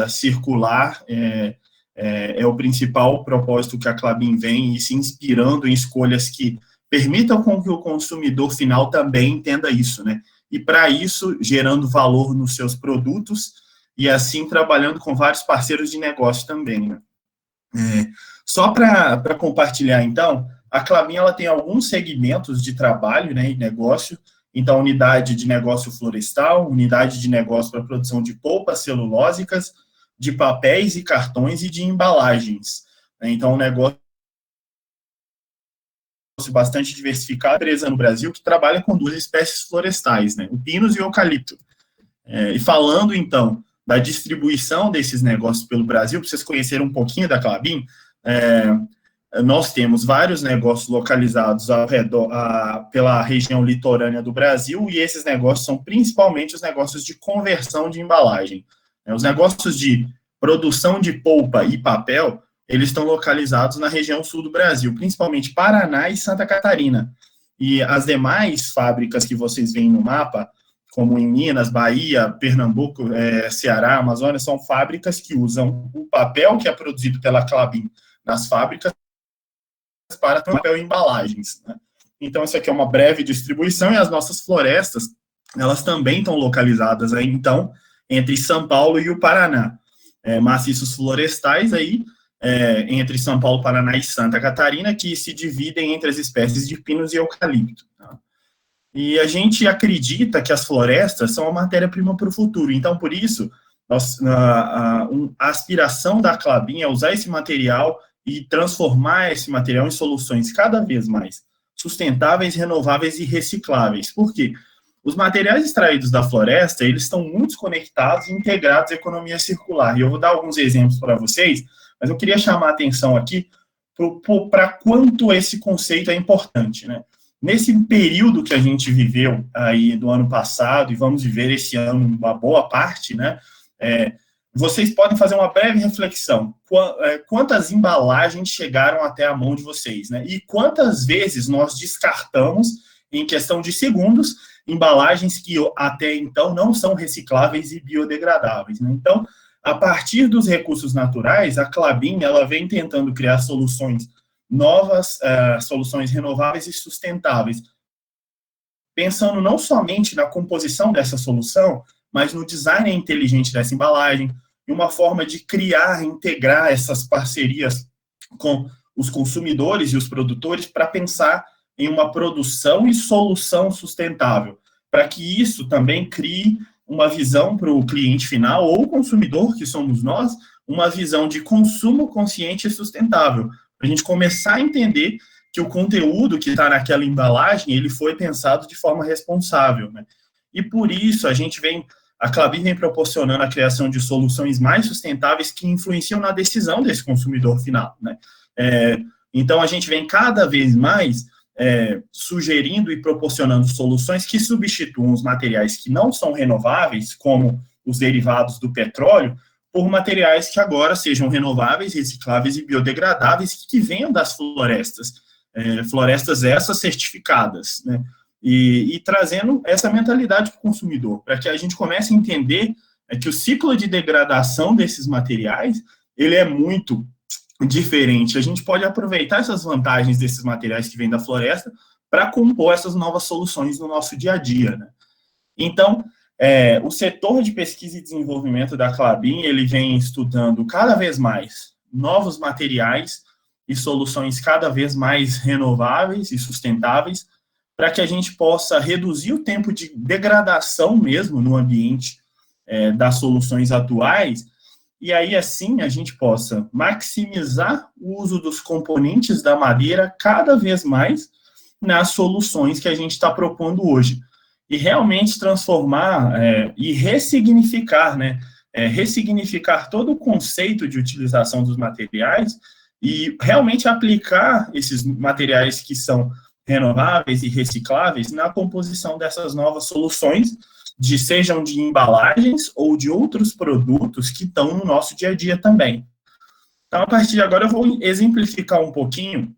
[SPEAKER 4] circular é o principal propósito que a Klabin vem, e se inspirando em escolhas que permitam com que o consumidor final também entenda isso, né? E para isso, gerando valor nos seus produtos e assim trabalhando com vários parceiros de negócio também, né? Só para compartilhar, então, a Klabin ela tem alguns segmentos de trabalho, né, e negócio. Então, unidade de negócio florestal, unidade de negócio para produção de polpas celulósicas, de papéis e cartões e de embalagens. Então, um negócio bastante diversificado, empresa no Brasil que trabalha com duas espécies florestais, né, o pinus e o eucalipto. E falando, então, da distribuição desses negócios pelo Brasil, para vocês conhecerem um pouquinho da Klabin, nós temos vários negócios localizados ao redor, pela região litorânea do Brasil, e esses negócios são principalmente os negócios de conversão de embalagem. Os negócios de produção de polpa e papel, eles estão localizados na região sul do Brasil, principalmente Paraná e Santa Catarina. E as demais fábricas que vocês veem no mapa, como em Minas, Bahia, Pernambuco, Ceará, Amazônia, são fábricas que usam o papel que é produzido pela Klabin nas fábricas para papel e embalagens, né? Então, isso aqui é uma breve distribuição, e as nossas florestas, elas também estão localizadas aí, então, entre São Paulo e o Paraná. Maciços florestais aí, entre São Paulo, Paraná e Santa Catarina, que se dividem entre as espécies de pinos e eucalipto. Tá? E a gente acredita que as florestas são a matéria-prima para o futuro. Então, por isso, a aspiração da Klabin é usar esse material e transformar esse material em soluções cada vez mais sustentáveis, renováveis e recicláveis. Por quê? Os materiais extraídos da floresta, eles estão muito conectados e integrados à economia circular. E eu vou dar alguns exemplos para vocês, mas eu queria chamar a atenção aqui para quanto esse conceito é importante, né? Nesse período que a gente viveu aí do ano passado, e vamos viver esse ano uma boa parte, né? Vocês podem fazer uma breve reflexão. Quantas embalagens chegaram até a mão de vocês, né? E quantas vezes nós descartamos, em questão de segundos, embalagens que até então não são recicláveis e biodegradáveis, né? Então, a partir dos recursos naturais, a Klabin, ela vem tentando criar soluções novas, soluções renováveis e sustentáveis, pensando não somente na composição dessa solução, mas no design inteligente dessa embalagem, e uma forma de criar, integrar essas parcerias com os consumidores e os produtores para pensar em uma produção e solução sustentável, para que isso também crie uma visão para o cliente final ou consumidor, que somos nós, uma visão de consumo consciente e sustentável, para a gente começar a entender que o conteúdo que está naquela embalagem, ele foi pensado de forma responsável, né? E por isso a Klabin vem proporcionando a criação de soluções mais sustentáveis que influenciam na decisão desse consumidor final, né? Então, a gente vem cada vez mais sugerindo e proporcionando soluções que substituam os materiais que não são renováveis, como os derivados do petróleo, por materiais que agora sejam renováveis, recicláveis e biodegradáveis, que venham das florestas, florestas essas certificadas, né? E trazendo essa mentalidade para o consumidor, para que a gente comece a entender que o ciclo de degradação desses materiais, ele é muito diferente. A gente pode aproveitar essas vantagens desses materiais que vêm da floresta para compor essas novas soluções no nosso dia a dia, né? Então, o setor de pesquisa e desenvolvimento da Klabin, ele vem estudando cada vez mais novos materiais e soluções cada vez mais renováveis e sustentáveis, para que a gente possa reduzir o tempo de degradação mesmo no ambiente das soluções atuais, e aí, assim, a gente possa maximizar o uso dos componentes da madeira cada vez mais nas soluções que a gente está propondo hoje. E realmente transformar e ressignificar, né? Ressignificar todo o conceito de utilização dos materiais e realmente aplicar esses materiais que são renováveis e recicláveis na composição dessas novas soluções, sejam de embalagens ou de outros produtos que estão no nosso dia a dia também. Então, a partir de agora, eu vou exemplificar um pouquinho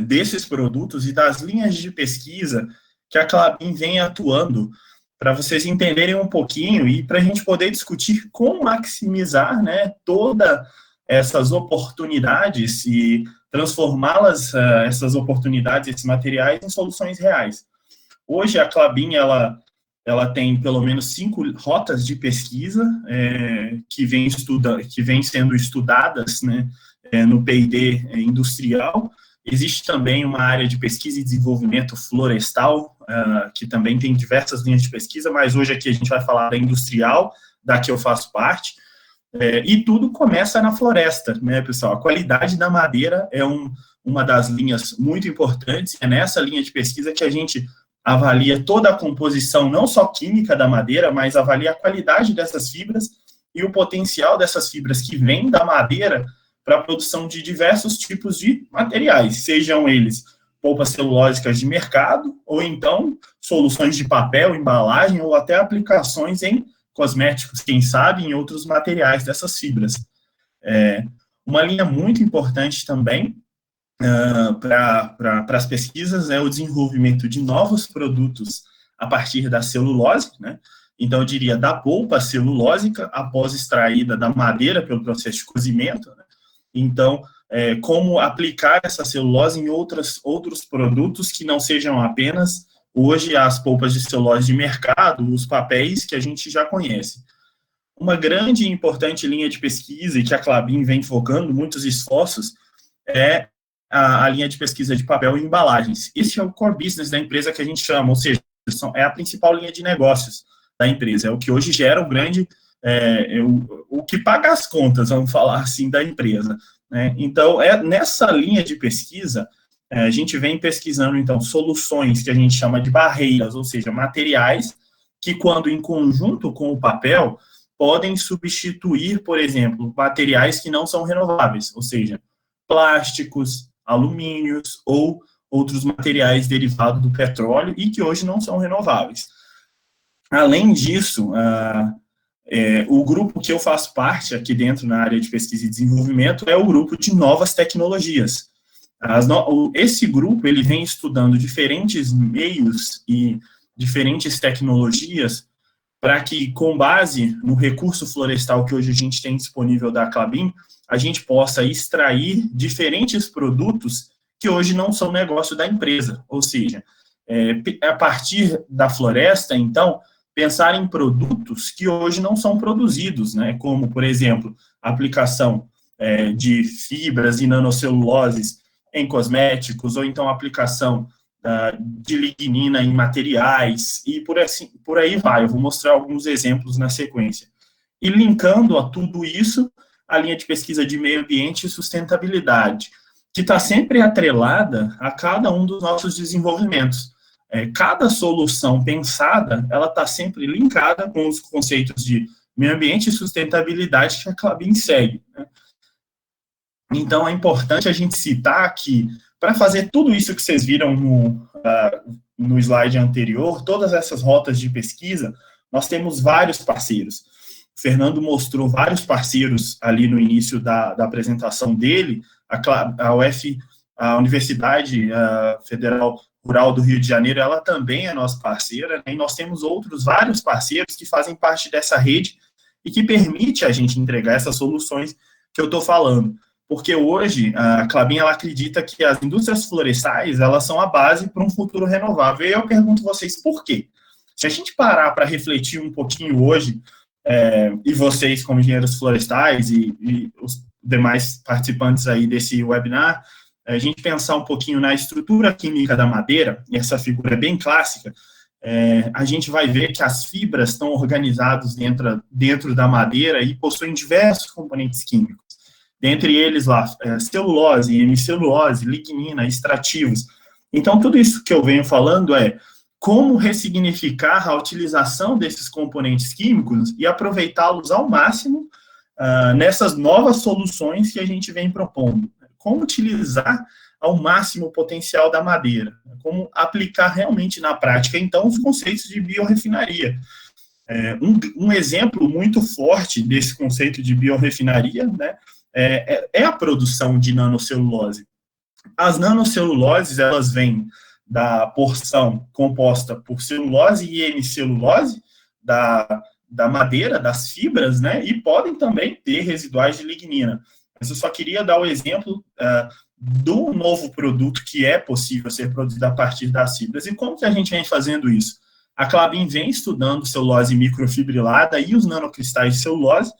[SPEAKER 4] desses produtos e das linhas de pesquisa que a Klabin vem atuando, para vocês entenderem um pouquinho e para a gente poder discutir como maximizar, né, todas essas oportunidades e transformá-las, essas oportunidades, esses materiais, em soluções reais. Hoje, a Klabin, ela tem pelo menos 5 rotas de pesquisa que vêm sendo estudadas, né, no P&D industrial. Existe também uma área de pesquisa e desenvolvimento florestal, que também tem diversas linhas de pesquisa, mas hoje aqui a gente vai falar da industrial, da que eu faço parte. E tudo começa na floresta, né, pessoal? A qualidade da madeira é uma das linhas muito importantes. É nessa linha de pesquisa que a gente avalia toda a composição, não só química da madeira, mas avalia a qualidade dessas fibras e o potencial dessas fibras que vêm da madeira para a produção de diversos tipos de materiais, sejam eles polpas celulósicas de mercado, ou então soluções de papel, embalagem, ou até aplicações em cosméticos, quem sabe, em outros materiais dessas fibras. Uma linha muito importante também para as pesquisas é o desenvolvimento de novos produtos a partir da celulose, né? Então, eu diria da polpa celulósica após extraída da madeira pelo processo de cozimento, né? Então, como aplicar essa celulose em outros produtos que não sejam apenas, hoje, as polpas de celulose de mercado, os papéis que a gente já conhece. Uma grande e importante linha de pesquisa, e que a Klabin vem focando muitos esforços, é a linha de pesquisa de papel e embalagens. Esse é o core business da empresa que a gente chama, ou seja, é a principal linha de negócios da empresa, é o que hoje gera o grande, o que paga as contas, vamos falar assim, da empresa, né? Então, nessa linha de pesquisa, a gente vem pesquisando, então, soluções que a gente chama de barreiras, ou seja, materiais que, quando em conjunto com o papel, podem substituir, por exemplo, materiais que não são renováveis, ou seja, plásticos, alumínios ou outros materiais derivados do petróleo e que hoje não são renováveis. Além disso, o grupo que eu faço parte aqui dentro na área de pesquisa e desenvolvimento é o grupo de novas tecnologias. Esse grupo ele vem estudando diferentes meios e diferentes tecnologias para que, com base no recurso florestal que hoje a gente tem disponível da Klabin, a gente possa extrair diferentes produtos que hoje não são negócio da empresa. Ou seja, a partir da floresta, então, pensar em produtos que hoje não são produzidos, né? Como, por exemplo, a aplicação de fibras e nanoceluloses em cosméticos, ou então a aplicação de lignina em materiais, e por aí vai. Eu vou mostrar alguns exemplos na sequência. E linkando a tudo isso, a linha de pesquisa de meio ambiente e sustentabilidade, que está sempre atrelada a cada um dos nossos desenvolvimentos. Cada solução pensada, ela está sempre linkada com os conceitos de meio ambiente e sustentabilidade que a Klabin segue, né? Então, é importante a gente citar que, para fazer tudo isso que vocês viram no slide anterior, todas essas rotas de pesquisa, nós temos vários parceiros. O Fernando mostrou vários parceiros ali no início da apresentação dele. A Universidade Federal Rural do Rio de Janeiro, ela também é nossa parceira, né? E nós temos vários parceiros que fazem parte dessa rede e que permite a gente entregar essas soluções que eu estou falando. Porque hoje, a Klabin, ela acredita que as indústrias florestais, elas são a base para um futuro renovável. E eu pergunto a vocês, por quê? Se a gente parar para refletir um pouquinho hoje, e vocês como engenheiros florestais e os demais participantes aí desse webinar, a gente pensar um pouquinho na estrutura química da madeira, e essa figura é bem clássica, a gente vai ver que as fibras estão organizadas dentro da madeira e possuem diversos componentes químicos. Dentre eles lá, celulose, hemicelulose, lignina, extrativos. Então, tudo isso que eu venho falando é como ressignificar a utilização desses componentes químicos e aproveitá-los ao máximo nessas novas soluções que a gente vem propondo. Como utilizar ao máximo o potencial da madeira, como aplicar realmente na prática, então, os conceitos de biorrefinaria. Um exemplo muito forte desse conceito de biorrefinaria, né, é a produção de nanocelulose. As nanoceluloses, elas vêm da porção composta por celulose e hemicelulose da madeira, das fibras, né, e podem também ter residuais de lignina. Mas eu só queria dar o exemplo do novo produto que é possível ser produzido a partir das fibras. E como que a gente vem fazendo isso? A Klabin vem estudando celulose microfibrilada e os nanocristais de celulose,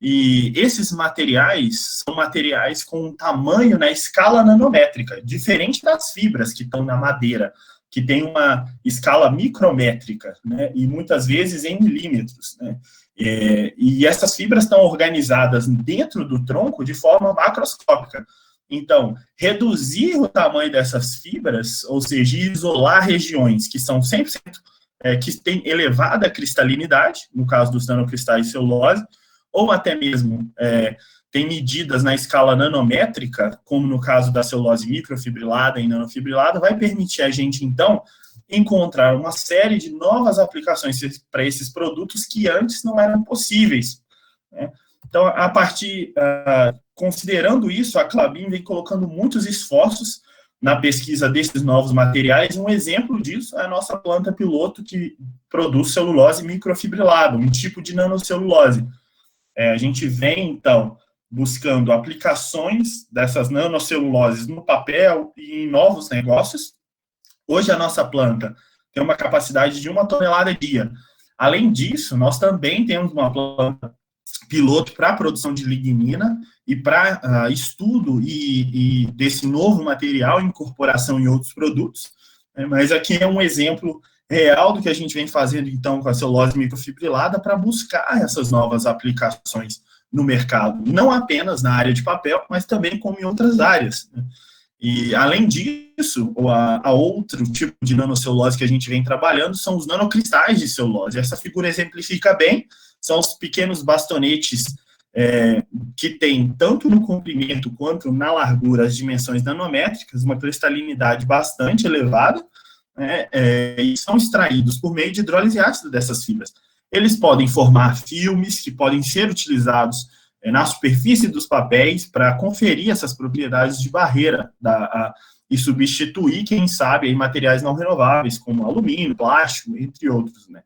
[SPEAKER 4] e esses materiais são materiais com um tamanho na escala nanométrica, diferente das fibras que estão na madeira, que tem uma escala micrométrica, né, e muitas vezes em milímetros, né, e essas fibras estão organizadas dentro do tronco de forma macroscópica. Então, reduzir o tamanho dessas fibras, ou seja, isolar regiões que são 100%, que têm elevada cristalinidade, no caso dos nanocristais de celulose, ou até mesmo tem medidas na escala nanométrica, como no caso da celulose microfibrilada e nanofibrilada, vai permitir a gente, então, encontrar uma série de novas aplicações para esses produtos que antes não eram possíveis, né? Então, considerando isso, a Klabin vem colocando muitos esforços na pesquisa desses novos materiais. Um exemplo disso é a nossa planta piloto que produz celulose microfibrilada, um tipo de nanocelulose. A gente vem, então, buscando aplicações dessas nanoceluloses no papel e em novos negócios. Hoje a nossa planta tem uma capacidade de 1 tonelada dia. Além disso, nós também temos uma planta piloto para a produção de lignina e para estudo e desse novo material, incorporação em outros produtos. Mas aqui é um exemplo real do que a gente vem fazendo, então, com a celulose microfibrilada para buscar essas novas aplicações no mercado, não apenas na área de papel, mas também como em outras áreas. E, além disso, a outro tipo de nanocelulose que a gente vem trabalhando são os nanocristais de celulose. Essa figura exemplifica bem, são os pequenos bastonetes que tem tanto no comprimento quanto na largura as dimensões nanométricas, uma cristalinidade bastante elevada, e são extraídos por meio de hidrólise ácida dessas fibras. Eles podem formar filmes que podem ser utilizados na superfície dos papéis para conferir essas propriedades de barreira e substituir, quem sabe, aí, materiais não renováveis, como alumínio, plástico, entre outros, né?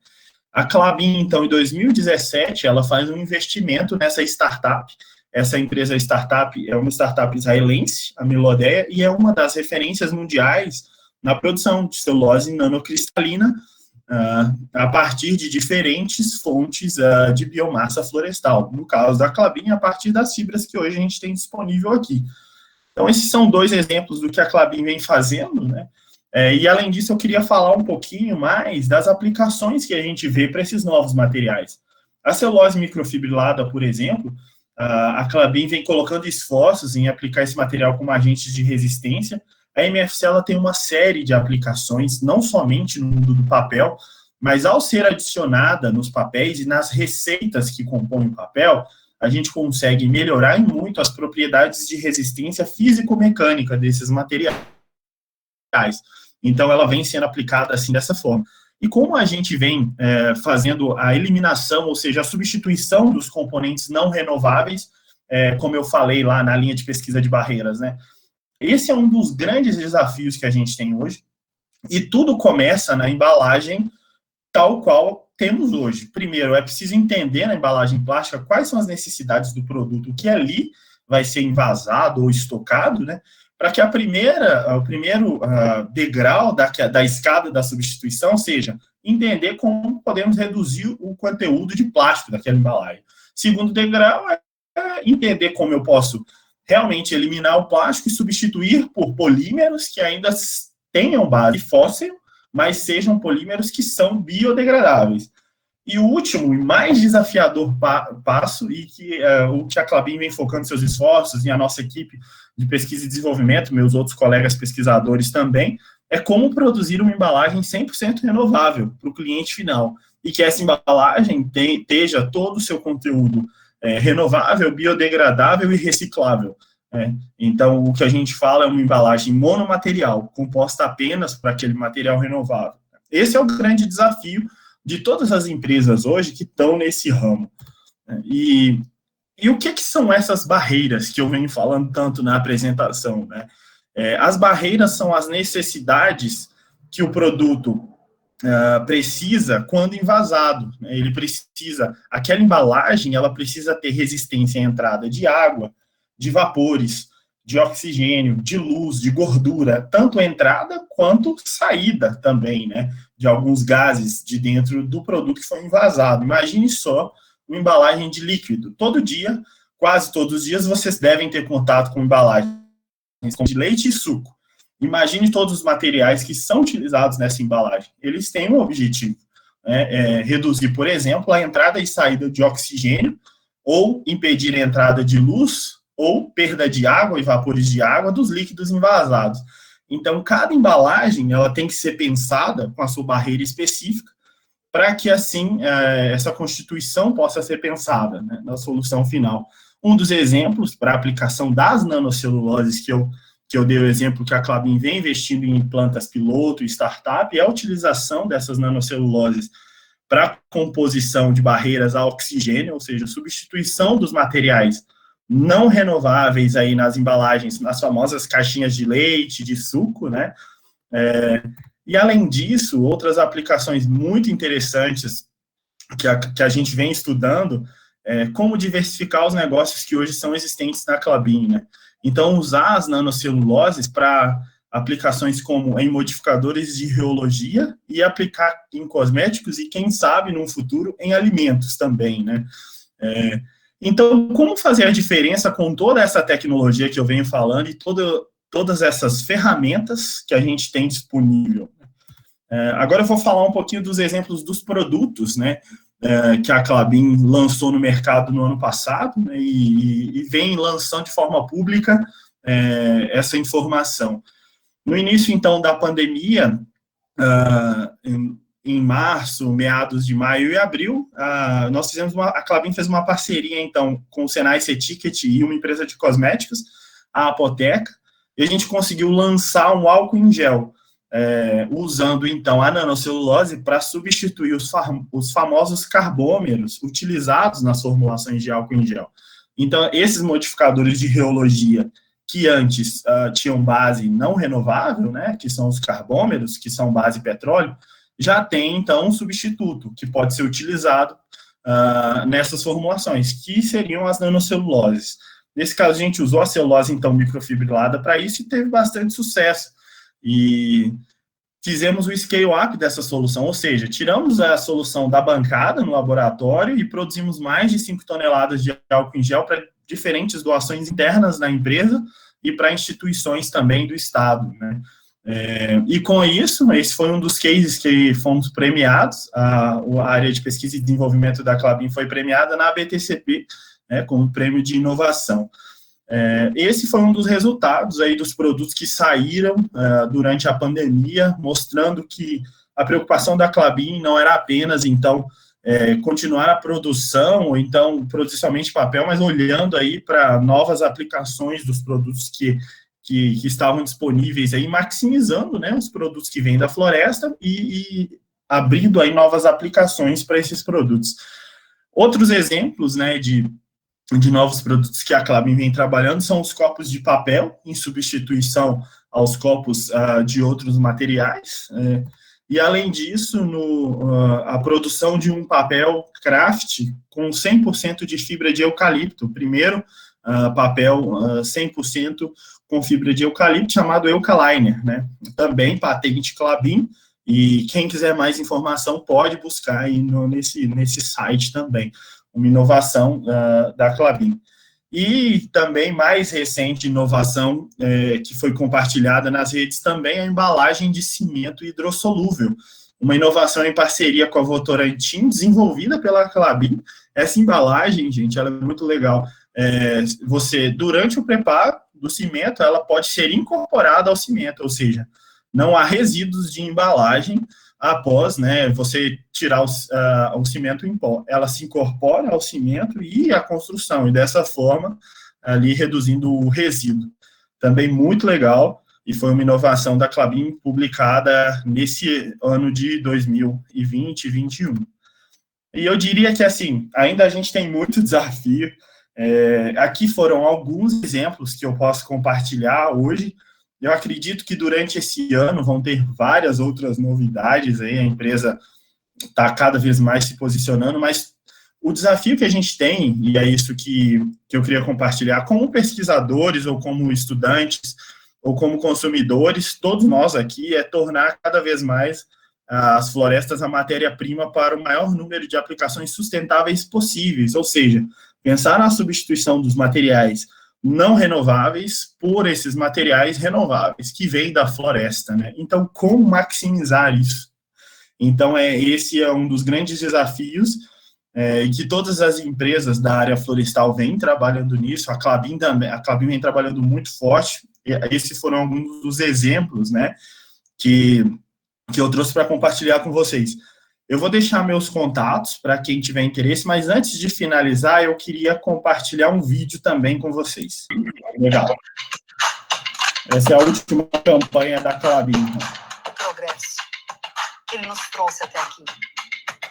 [SPEAKER 4] A Klabin, então, em 2017, ela faz um investimento nessa startup. Essa empresa startup é uma startup israelense, a Melodeia, e é uma das referências mundiais na produção de celulose nanocristalina a partir de diferentes fontes de biomassa florestal. No caso da Klabin, a partir das fibras que hoje a gente tem disponível aqui. Então, esses são 2 exemplos do que a Klabin vem fazendo, né? E, além disso, eu queria falar um pouquinho mais das aplicações que a gente vê para esses novos materiais. A celulose microfibrilada, por exemplo, a Klabin vem colocando esforços em aplicar esse material como agentes de resistência. A MFC ela tem uma série de aplicações, não somente no mundo do papel, mas ao ser adicionada nos papéis e nas receitas que compõem o papel, a gente consegue melhorar em muito as propriedades de resistência físico-mecânica desses materiais. Então, ela vem sendo aplicada assim dessa forma. E como a gente vem fazendo a eliminação, ou seja, a substituição dos componentes não renováveis, como eu falei lá na linha de pesquisa de barreiras, né? Esse é um dos grandes desafios que a gente tem hoje, e tudo começa na embalagem tal qual temos hoje. Primeiro, é preciso entender na embalagem plástica quais são as necessidades do produto, o que ali vai ser envasado ou estocado, né? Para que o primeiro degrau da escada da substituição seja entender como podemos reduzir o conteúdo de plástico daquela embalagem. Segundo degrau é entender como eu posso realmente eliminar o plástico e substituir por polímeros que ainda tenham base fóssil, mas sejam polímeros que são biodegradáveis. E o último e mais desafiador passo, e que o que a Klabin vem focando seus esforços, e a nossa equipe de pesquisa e desenvolvimento, meus outros colegas pesquisadores também, é como produzir uma embalagem 100% renovável para o cliente final, e que essa embalagem esteja todo o seu conteúdo renovável, biodegradável e reciclável. Então, o que a gente fala é uma embalagem monomaterial, composta apenas por aquele material renovável. Esse é o grande desafio de todas as empresas hoje que estão nesse ramo. E o que são essas barreiras que eu venho falando tanto na apresentação, né? As barreiras são as necessidades que o produto precisa quando envasado. Ele precisa, aquela embalagem, ela precisa ter resistência à entrada de água, de vapores, de oxigênio, de luz, de gordura, tanto entrada quanto saída também, né, de alguns gases de dentro do produto que foi envasado. Imagine só uma embalagem de líquido. Todo dia, quase todos os dias, vocês devem ter contato com embalagens de leite e suco. Imagine todos os materiais que são utilizados nessa embalagem. Eles têm um objetivo, reduzir, por exemplo, a entrada e saída de oxigênio, ou impedir a entrada de luz, ou perda de água e vapores de água dos líquidos envasados. Então, cada embalagem ela tem que ser pensada com a sua barreira específica, para que, assim, essa constituição possa ser pensada, né, na solução final. Um dos exemplos para a aplicação das nanoceluloses que eu dei o exemplo que a Klabin vem investindo em plantas piloto e startup, é a utilização dessas nanoceluloses para composição de barreiras a oxigênio, ou seja, substituição dos materiais não renováveis aí nas embalagens, nas famosas caixinhas de leite, de suco, né? E, além disso, outras aplicações muito interessantes que a gente vem estudando como diversificar os negócios que hoje são existentes na Klabin, né? Então, usar as nanoceluloses para aplicações como em modificadores de rheologia e aplicar em cosméticos e, quem sabe, no futuro, em alimentos também, né? Então, como fazer a diferença com toda essa tecnologia que eu venho falando e todas essas ferramentas que a gente tem disponível? Agora eu vou falar um pouquinho dos exemplos dos produtos, né, que a Klabin lançou no mercado no ano passado, né, e vem lançando de forma pública essa informação. No início, então, da pandemia, em março, meados de maio e abril, a Klabin fez uma parceria, então, com o Senai C-Ticket e uma empresa de cosméticos, a Apoteca, e a gente conseguiu lançar um álcool em gel, usando, então, a nanocelulose para substituir os famosos carbômeros utilizados nas formulações de álcool em gel. Então, esses modificadores de rheologia que antes tinham base não renovável, né, que são os carbômeros, que são base petróleo, já tem, então, um substituto que pode ser utilizado nessas formulações, que seriam as nanoceluloses. Nesse caso, a gente usou a celulose, então, microfibrilada para isso e teve bastante sucesso. E fizemos o scale-up dessa solução, ou seja, tiramos a solução da bancada no laboratório e produzimos mais de 5 toneladas de álcool em gel para diferentes doações internas da empresa e para instituições também do Estado, né? E com isso, esse foi um dos cases que fomos premiados, a área de pesquisa e desenvolvimento da Klabin foi premiada na BTCP, né, como prêmio de inovação. Esse foi um dos resultados aí dos produtos que saíram durante a pandemia, mostrando que a preocupação da Klabin não era apenas, então, continuar a produção, ou então produzir somente papel, mas olhando aí para novas aplicações dos produtos que estavam disponíveis aí, maximizando, né, os produtos que vêm da floresta e abrindo aí novas aplicações para esses produtos. Outros exemplos, né, de novos produtos que a Klabin vem trabalhando são os copos de papel, em substituição aos copos de outros materiais, e além disso, a produção de um papel craft com 100% de fibra de eucalipto, primeiro papel 100% com fibra de eucalipto, chamado Eucaliner, né? Também patente Klabin, e quem quiser mais informação pode buscar aí nesse site também, uma inovação da Klabin. E também, mais recente inovação que foi compartilhada nas redes também, a embalagem de cimento hidrossolúvel, uma inovação em parceria com a Votorantim, desenvolvida pela Klabin. Essa embalagem, gente, ela é muito legal. Durante o preparo do cimento, ela pode ser incorporada ao cimento, ou seja, não há resíduos de embalagem após, né, você tirar o cimento em pó. Ela se incorpora ao cimento e à construção, e dessa forma, ali reduzindo o resíduo. Também muito legal, e foi uma inovação da Klabin publicada nesse ano de 2020 e 2021. E eu diria que, assim, ainda a gente tem muito desafio. Aqui foram alguns exemplos que eu posso compartilhar hoje. Eu acredito que durante esse ano vão ter várias outras novidades aí, a empresa está cada vez mais se posicionando, mas o desafio que a gente tem, e é isso que eu queria compartilhar, como pesquisadores, ou como estudantes, ou como consumidores, todos nós aqui, é tornar cada vez mais as florestas a matéria-prima para o maior número de aplicações sustentáveis possíveis, ou seja, pensar na substituição dos materiais não renováveis por esses materiais renováveis que vêm da floresta, né? Então, como maximizar isso? Então, esse é um dos grandes desafios que todas as empresas da área florestal vêm trabalhando nisso, a Klabin vem trabalhando muito forte, e esses foram alguns dos exemplos, né, que eu trouxe para compartilhar com vocês. Eu vou deixar meus contatos para quem tiver interesse, mas antes de finalizar, eu queria compartilhar um vídeo também com vocês. Legal. Essa é a última campanha da Klabin.
[SPEAKER 5] O progresso, ele nos trouxe até aqui,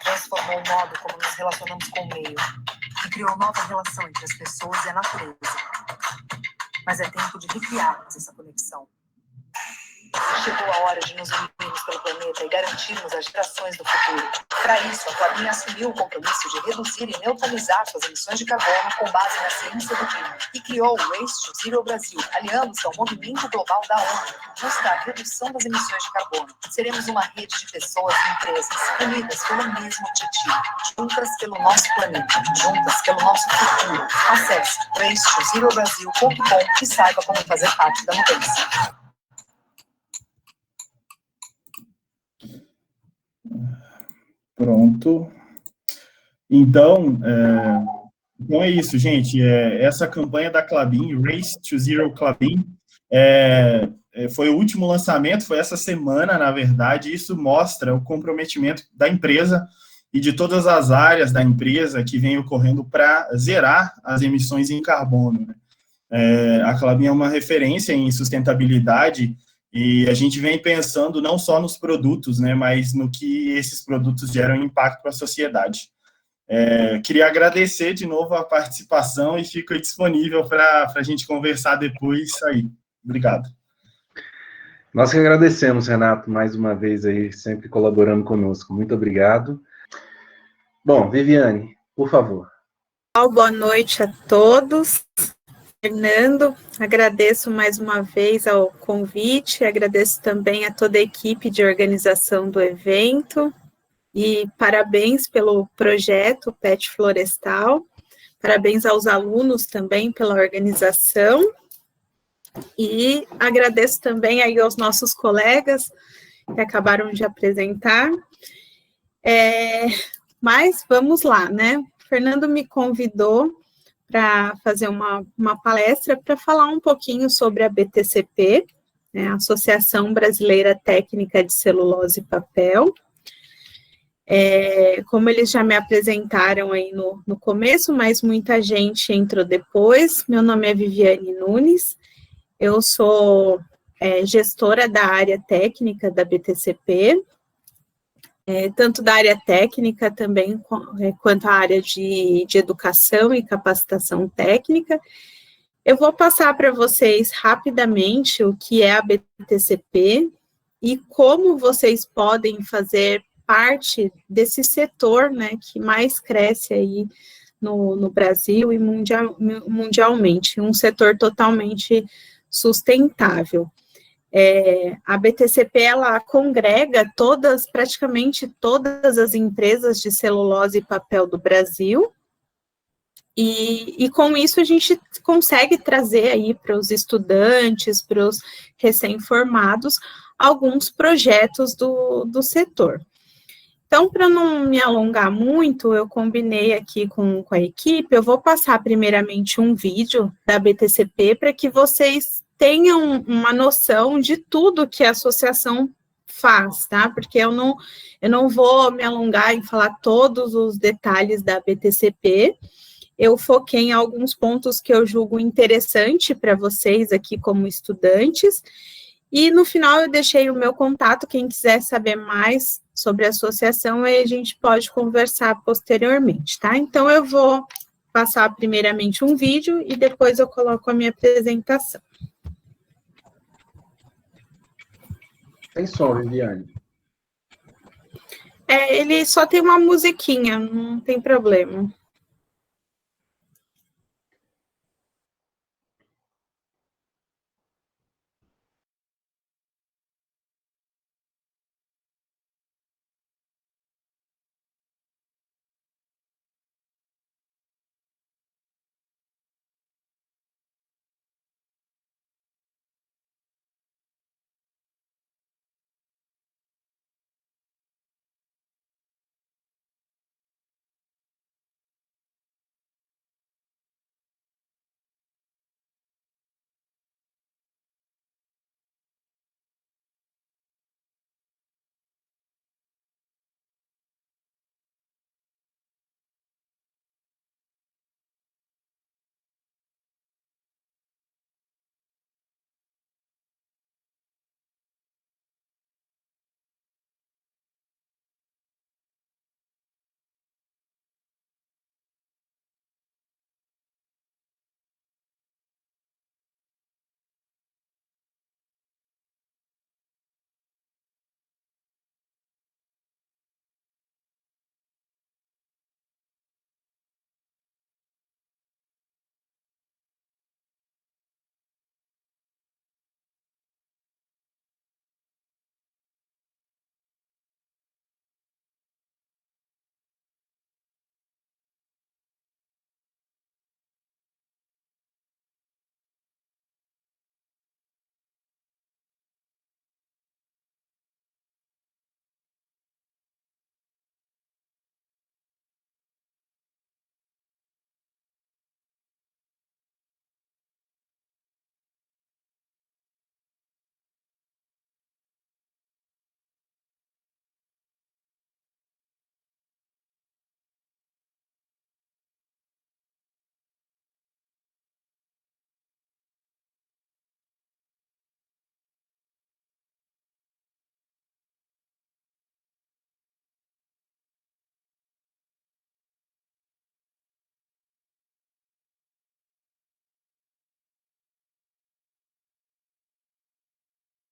[SPEAKER 5] transformou o modo como nos relacionamos com o meio e criou nova relação entre as pessoas e a natureza. Mas é tempo de recriarmos essa conexão. Chegou a hora de nos unirmos pelo planeta e garantirmos as gerações do futuro. Para isso, a Klabin assumiu o compromisso de reduzir e neutralizar suas emissões de carbono com base na ciência do clima e criou o Race to Zero Brasil, aliando-se ao movimento global da ONU, que busca a redução das emissões de carbono. Seremos uma rede de pessoas e empresas unidas pelo mesmo objetivo, juntas pelo nosso planeta, juntas pelo nosso futuro. Acesse racetozerobrasil.com e saiba como fazer parte da mudança.
[SPEAKER 4] Pronto. Então, é isso, gente. Essa campanha da Klabin, Race to Zero Klabin, foi o último lançamento, foi essa semana, na verdade. Isso mostra o comprometimento da empresa e de todas as áreas da empresa que vem ocorrendo para zerar as emissões em carbono, né? A Klabin é uma referência em sustentabilidade e a gente vem pensando não só nos produtos, né, mas no que esses produtos geram impacto para a sociedade. Queria agradecer de novo a participação e fico disponível para a gente conversar depois aí. Obrigado.
[SPEAKER 2] Nós que agradecemos, Renato, mais uma vez aí, sempre colaborando conosco. Muito obrigado. Bom, Viviane, por favor.
[SPEAKER 6] Boa noite a todos. Fernando, agradeço mais uma vez ao convite, agradeço também a toda a equipe de organização do evento e parabéns pelo projeto PET Florestal, parabéns aos alunos também pela organização e agradeço também aí aos nossos colegas que acabaram de apresentar. Mas vamos lá, né? O Fernando me convidou para fazer uma palestra para falar um pouquinho sobre a BTCP, né, a Associação Brasileira Técnica de Celulose e Papel. Como eles já me apresentaram aí no começo, mas muita gente entrou depois, meu nome é Viviane Nunes, eu sou gestora da área técnica da BTCP, tanto da área técnica também, quanto a área de educação e capacitação técnica. Eu vou passar para vocês rapidamente o que é a BTCP e como vocês podem fazer parte desse setor, né, que mais cresce aí no Brasil e mundialmente, um setor totalmente sustentável. A BTCP, ela congrega praticamente todas as empresas de celulose e papel do Brasil, e com isso a gente consegue trazer aí para os estudantes, para os recém-formados, alguns projetos do setor. Então, para não me alongar muito, eu combinei aqui com a equipe, eu vou passar primeiramente um vídeo da BTCP para que vocês tenham uma noção de tudo que a associação faz, tá? Porque eu não vou me alongar em falar todos os detalhes da BTCP, eu foquei em alguns pontos que eu julgo interessante para vocês aqui como estudantes, e no final eu deixei o meu contato, quem quiser saber mais sobre a associação, aí a gente pode conversar posteriormente, tá? Então eu vou passar primeiramente um vídeo e depois eu coloco a minha apresentação.
[SPEAKER 2] Tem som, Viviane.
[SPEAKER 6] Ele só tem uma musiquinha, não tem problema.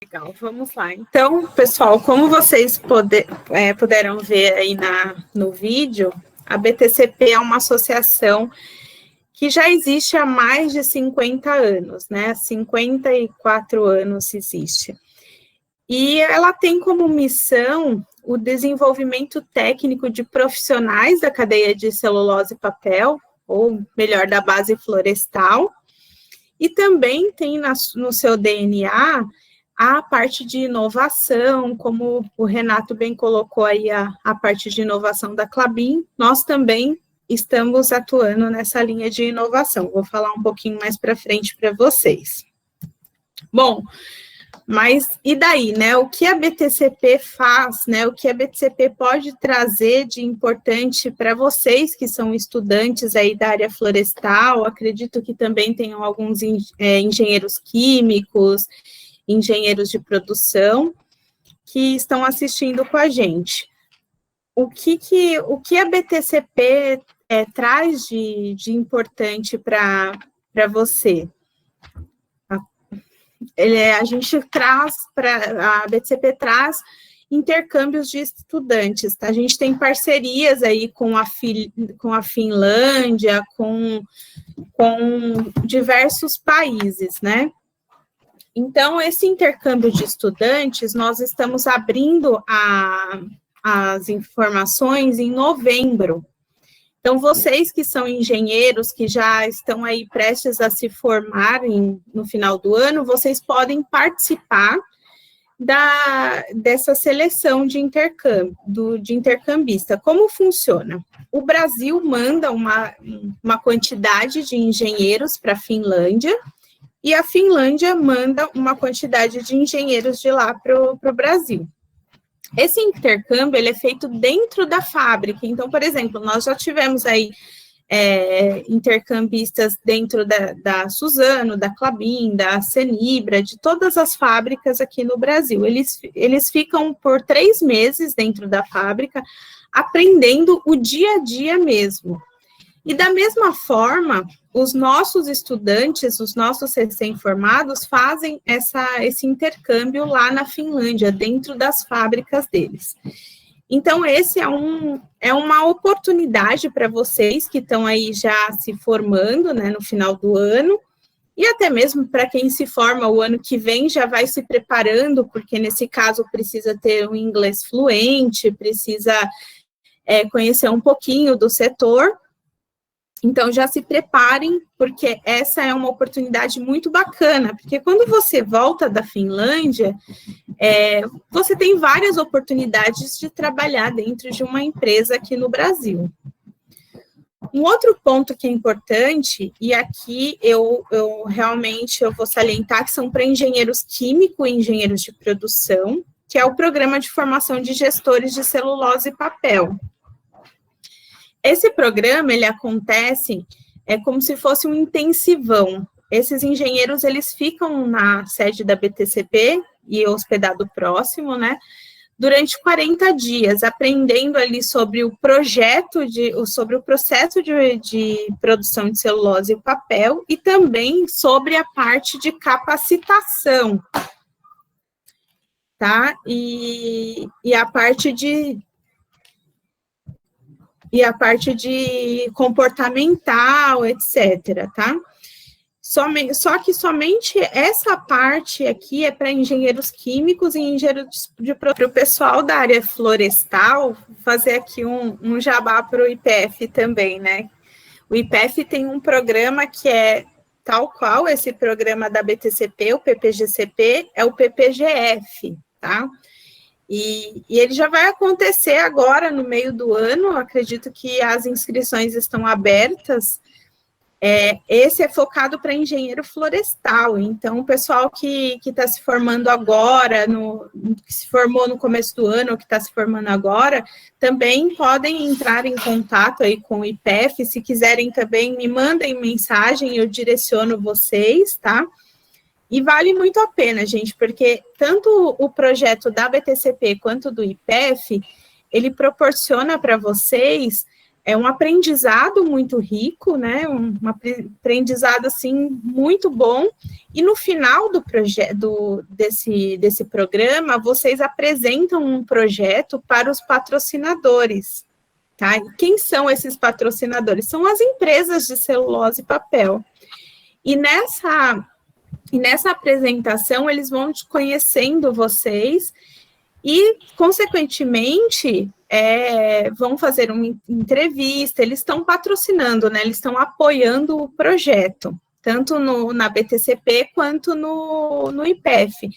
[SPEAKER 6] Legal, vamos lá. Então, pessoal, como vocês puderam ver aí no vídeo, a BTCP é uma associação que já existe há mais de 50 anos, né? 54 anos existe. E ela tem como missão o desenvolvimento técnico de profissionais da cadeia de celulose e papel, ou melhor, da base florestal, e também tem no seu DNA a parte de inovação, como o Renato bem colocou aí a parte de inovação da Klabin, nós também estamos atuando nessa linha de inovação. Vou falar um pouquinho mais para frente para vocês. Bom, mas e daí, né? O que a BTCP faz, né? O que a BTCP pode trazer de importante para vocês que são estudantes aí da área florestal? Acredito que também tenham alguns engenheiros químicos, engenheiros de produção que estão assistindo com a gente. O que a BTCP traz de importante para você? A gente traz, a BTCP traz intercâmbios de estudantes, tá? A gente tem parcerias aí com a Finlândia, com diversos países, né? Então, esse intercâmbio de estudantes, nós estamos abrindo as informações em novembro. Então, vocês que são engenheiros, que já estão aí prestes a se formarem no final do ano, vocês podem participar dessa seleção de intercambista. Como funciona? O Brasil manda uma quantidade de engenheiros para a Finlândia, e a Finlândia manda uma quantidade de engenheiros de lá para o Brasil. Esse intercâmbio, ele é feito dentro da fábrica. Então, por exemplo, nós já tivemos aí intercambistas dentro da Suzano, da Klabin, da Cenibra, de todas as fábricas aqui no Brasil. Eles ficam por 3 meses dentro da fábrica, aprendendo o dia a dia mesmo. E da mesma forma, os nossos estudantes, os nossos recém-formados, fazem esse intercâmbio lá na Finlândia, dentro das fábricas deles. Então, esse é uma oportunidade para vocês que estão aí já se formando, né, no final do ano, e até mesmo para quem se forma o ano que vem, já vai se preparando, porque nesse caso precisa ter um inglês fluente, precisa conhecer um pouquinho do setor. Então, já se preparem, porque essa é uma oportunidade muito bacana, porque quando você volta da Finlândia, você tem várias oportunidades de trabalhar dentro de uma empresa aqui no Brasil. Um outro ponto que é importante, e aqui eu realmente vou salientar, que são para engenheiros químicos e engenheiros de produção, que é o Programa de Formação de Gestores de Celulose e Papel. Esse programa, ele acontece como se fosse um intensivão. Esses engenheiros, eles ficam na sede da BTCP e hospedado próximo, né, durante 40 dias, aprendendo ali sobre o projeto, sobre o processo de produção de celulose e papel, e também sobre a parte de capacitação, tá? E a parte de comportamental, etc., tá? Só que somente essa parte aqui é para engenheiros químicos e engenheiros de produção. Para o pessoal da área florestal, fazer aqui um jabá para o IPF também, né? O IPF tem um programa que é tal qual esse programa da BTCP, o PPGCP, é o PPGF, tá? E ele já vai acontecer agora, no meio do ano, acredito que as inscrições estão abertas. Esse é focado para engenheiro florestal, então o pessoal que está se formando agora, que se formou no começo do ano, ou que está se formando agora, também podem entrar em contato aí com o IPF, se quiserem também me mandem mensagem, eu direciono vocês, tá? E vale muito a pena, gente, porque tanto o projeto da BTCP quanto do IPF, ele proporciona para vocês é um aprendizado muito rico, né? Um aprendizado, assim, muito bom. E no final desse programa, vocês apresentam um projeto para os patrocinadores, tá? E quem são esses patrocinadores? São as empresas de celulose e papel. E nessa apresentação, eles vão conhecendo vocês e, consequentemente, vão fazer uma entrevista. Eles estão patrocinando, né? Eles estão apoiando o projeto, tanto na BTCP quanto no IPEF.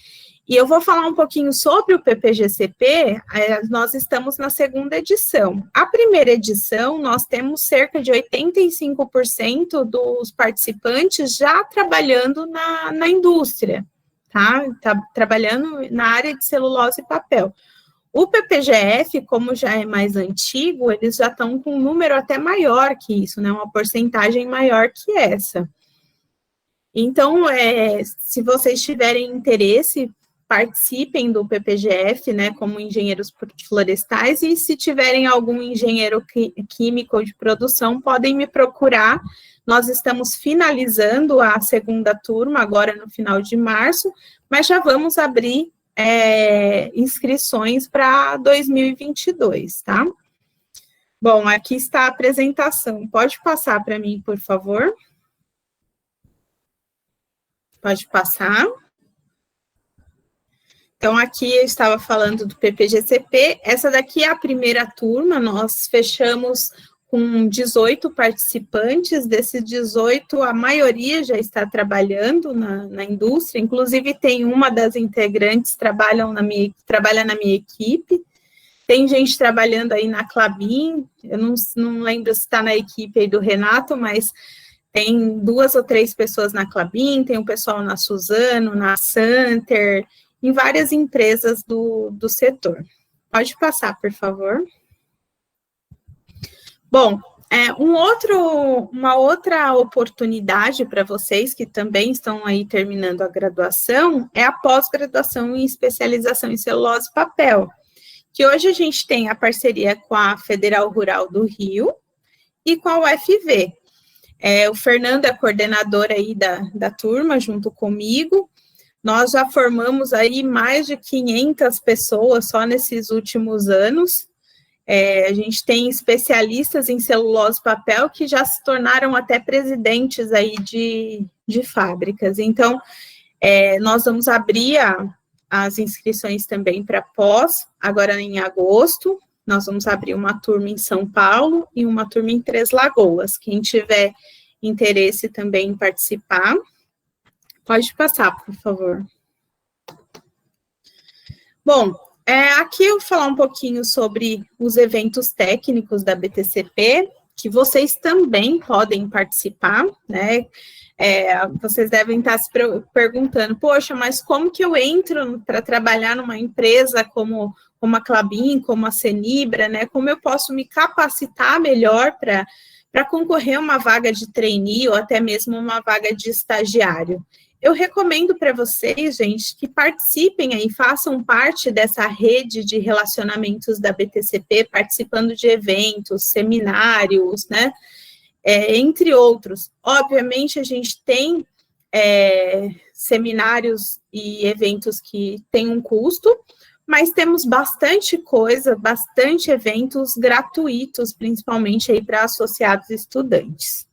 [SPEAKER 6] E eu vou falar um pouquinho sobre o PPGCP. Nós estamos na segunda edição. A primeira edição, nós temos cerca de 85% dos participantes já trabalhando na indústria, tá? Trabalhando na área de celulose e papel. O PPGF, como já é mais antigo, eles já estão com um número até maior que isso, né? Uma porcentagem maior que essa. Então, se vocês tiverem interesse, participem do PPGF, né, como engenheiros florestais, e se tiverem algum engenheiro químico ou de produção, podem me procurar. Nós estamos finalizando a segunda turma, agora no final de março, mas já vamos abrir inscrições para 2022, tá? Bom, aqui está a apresentação. Pode passar para mim, por favor? Pode passar. Então, aqui eu estava falando do PPGCP. Essa daqui é a primeira turma. Nós fechamos com 18 participantes. Desses 18, a maioria já está trabalhando na indústria. Inclusive, tem uma das integrantes trabalha na minha equipe. Tem gente trabalhando aí na Klabin. Eu não lembro se está na equipe aí do Renato, mas tem 2 ou 3 pessoas na Klabin, tem um pessoal na Suzano, na Santer, em várias empresas do setor. Pode passar, por favor. Bom, uma outra oportunidade para vocês que também estão aí terminando a graduação é a pós-graduação em especialização em celulose e papel, que hoje a gente tem a parceria com a Federal Rural do Rio e com a UFV. O Fernando é coordenador aí da turma, junto comigo. Nós já formamos aí mais de 500 pessoas só nesses últimos anos. A gente tem especialistas em celulose e papel que já se tornaram até presidentes aí de fábricas. Então, nós vamos abrir as inscrições também para pós, agora em agosto. Nós vamos abrir uma turma em São Paulo e uma turma em Três Lagoas. Quem tiver interesse também em participar, pode passar, por favor. Bom, aqui eu vou falar um pouquinho sobre os eventos técnicos da BTCP, que vocês também podem participar, né? Vocês devem estar se perguntando, poxa, mas como que eu entro para trabalhar numa empresa como a Klabin, como a Cenibra, né? Como eu posso me capacitar melhor para concorrer a uma vaga de trainee ou até mesmo uma vaga de estagiário? Eu recomendo para vocês, gente, que participem aí, façam parte dessa rede de relacionamentos da BTCP, participando de eventos, seminários, né? Entre outros. Obviamente, a gente tem seminários e eventos que têm um custo, mas temos bastante coisa, bastante eventos gratuitos, principalmente aí para associados e estudantes.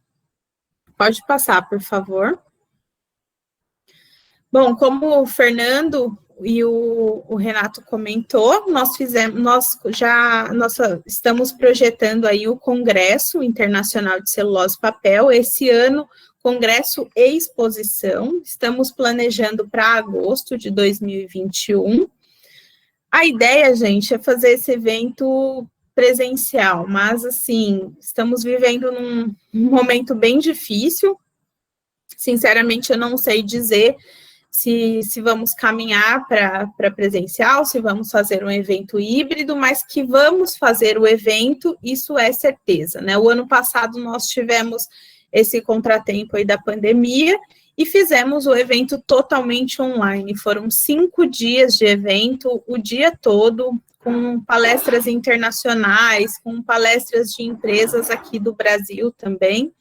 [SPEAKER 6] Pode passar, por favor. Bom, como o Fernando e o Renato comentou, nós estamos projetando aí o Congresso Internacional de Celulose e Papel, esse ano, Congresso e Exposição, estamos planejando para agosto de 2021. A ideia, gente, é fazer esse evento presencial, mas, assim, estamos vivendo num momento bem difícil. Sinceramente, eu não sei dizer se vamos caminhar para presencial, se vamos fazer um evento híbrido, mas que vamos fazer o evento, isso é certeza, né? O ano passado nós tivemos esse contratempo aí da pandemia e fizemos o evento totalmente online. Foram 5 dias de evento, o dia todo com palestras internacionais, com palestras de empresas aqui do Brasil também.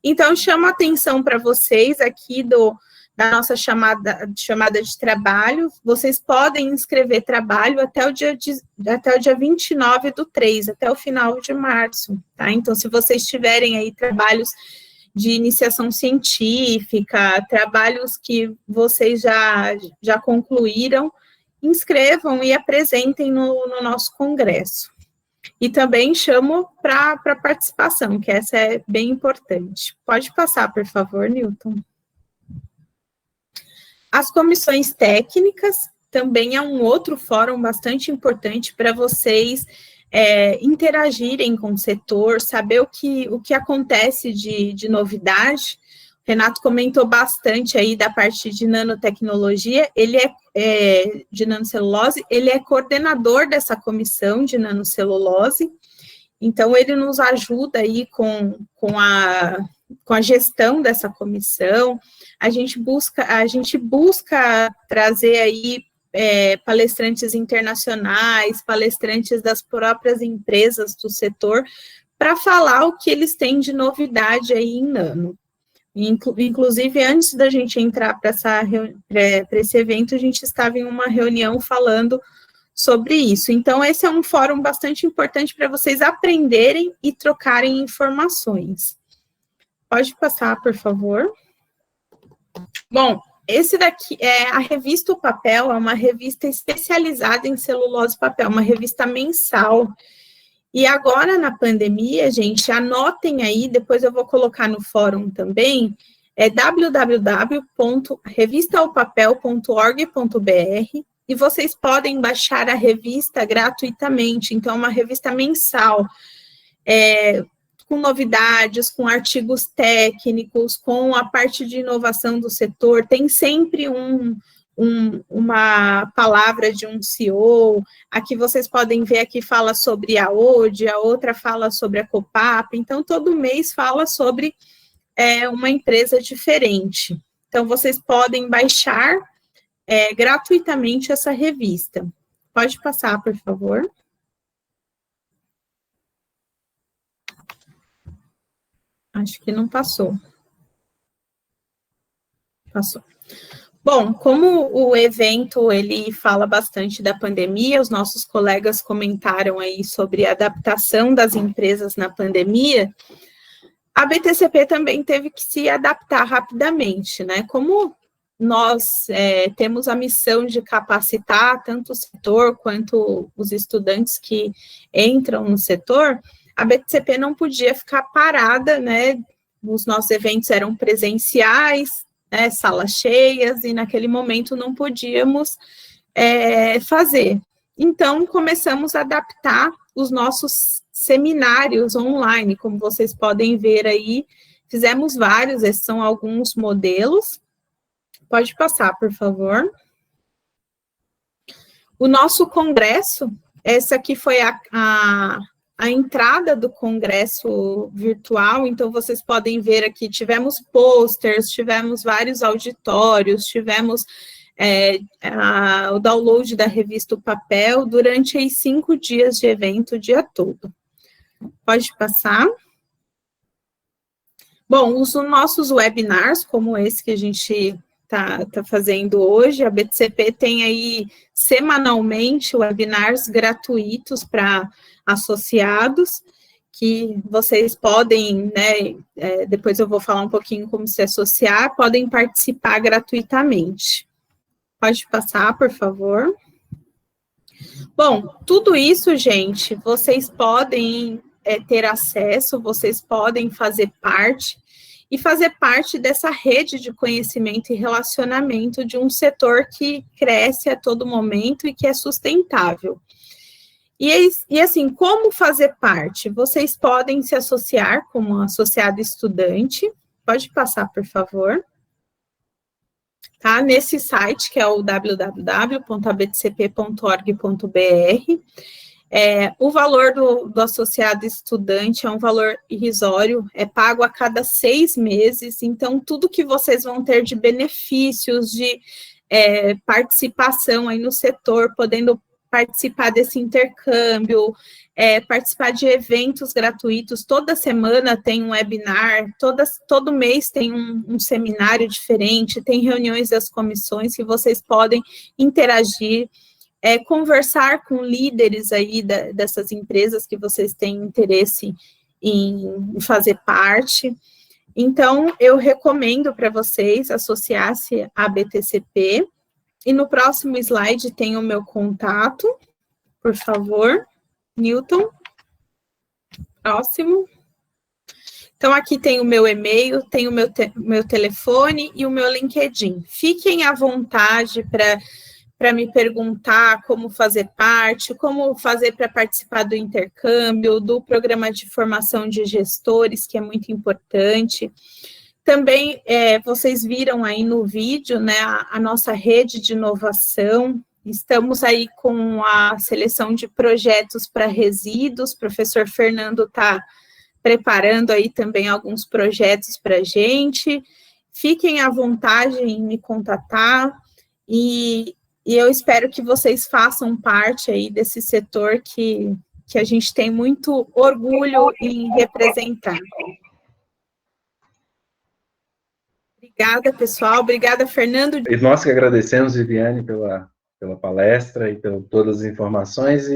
[SPEAKER 6] Então, chamo a atenção para vocês aqui da nossa chamada de trabalho. Vocês podem inscrever trabalho até o dia 29/3, até o final de março, tá? Então, se vocês tiverem aí trabalhos de iniciação científica, trabalhos que vocês já concluíram, inscrevam e apresentem no nosso congresso. E também chamo para participação, que essa é bem importante. Pode passar, por favor, Newton. As comissões técnicas também é um outro fórum bastante importante para vocês interagirem com o setor, saber o que acontece de novidade. O Renato comentou bastante aí da parte de nanotecnologia, ele de nanocelulose, ele é coordenador dessa comissão de nanocelulose, então ele nos ajuda aí com a gestão dessa comissão. A gente busca trazer aí palestrantes internacionais, palestrantes das próprias empresas do setor, para falar o que eles têm de novidade aí em nano. Inclusive, antes da gente entrar para esse evento, a gente estava em uma reunião falando sobre isso. Então, esse é um fórum bastante importante para vocês aprenderem e trocarem informações. Pode passar, por favor. Bom, esse daqui é a revista O Papel, é uma revista especializada em celulose e papel, uma revista mensal. E agora, na pandemia, gente, anotem aí, depois eu vou colocar no fórum também, é www.revistaopapel.org.br, e vocês podem baixar a revista gratuitamente. Então, é uma revista mensal, com novidades, com artigos técnicos, com a parte de inovação do setor, tem sempre uma palavra de um CEO. Aqui vocês podem ver, aqui fala sobre a ODE, a outra fala sobre a Copap, então todo mês fala sobre uma empresa diferente. Então vocês podem baixar gratuitamente essa revista. Pode passar, por favor. Acho que não passou. Passou. Bom, como o evento, ele fala bastante da pandemia, os nossos colegas comentaram aí sobre a adaptação das empresas na pandemia, a BTCP também teve que se adaptar rapidamente, né? Como nós temos a missão de capacitar tanto o setor quanto os estudantes que entram no setor, a BTCP não podia ficar parada, né? Os nossos eventos eram presenciais, né, salas cheias, e naquele momento não podíamos fazer. Então, começamos a adaptar os nossos seminários online, como vocês podem ver aí, fizemos vários, esses são alguns modelos. Pode passar, por favor. O nosso congresso, essa aqui foi a entrada do congresso virtual, então vocês podem ver aqui, tivemos posters, tivemos vários auditórios, tivemos o download da revista O Papel durante aí 5 dias de evento o dia todo. Pode passar. Bom, os nossos webinars, como esse que a gente tá fazendo hoje, a BTCP tem aí semanalmente webinars gratuitos para associados, que vocês podem, né, depois eu vou falar um pouquinho como se associar, podem participar gratuitamente. Pode passar, por favor. Bom, tudo isso, gente, vocês podem ter acesso, vocês podem fazer parte, e fazer parte dessa rede de conhecimento e relacionamento de um setor que cresce a todo momento e que é sustentável. E assim, como fazer parte? Vocês podem se associar como associado estudante. Pode passar, por favor. Tá? Nesse site, que é o www.abtcp.org.br. O valor do associado estudante é um valor irrisório, é pago a cada 6 meses, então tudo que vocês vão ter de benefícios, de participação aí no setor, podendo participar desse intercâmbio, participar de eventos gratuitos. Toda semana tem um webinar, todo mês tem um seminário diferente, tem reuniões das comissões que vocês podem interagir, conversar com líderes aí dessas empresas que vocês têm interesse em fazer parte. Então, eu recomendo para vocês associar-se à BTCP. E no próximo slide tem o meu contato, por favor, Newton. Próximo. Então, aqui tem o meu e-mail, tem o meu telefone e o meu LinkedIn. Fiquem à vontade para me perguntar como fazer parte, como fazer para participar do intercâmbio, do programa de formação de gestores, que é muito importante. Também, vocês viram aí no vídeo, né, a nossa rede de inovação. Estamos aí com a seleção de projetos para resíduos. O professor Fernando está preparando aí também alguns projetos para a gente. Fiquem à vontade em me contatar e eu espero que vocês façam parte aí desse setor que a gente tem muito orgulho em representar. Obrigada, pessoal. Obrigada, Fernando.
[SPEAKER 2] E nós que agradecemos, Viviane, pela palestra e por todas as informações.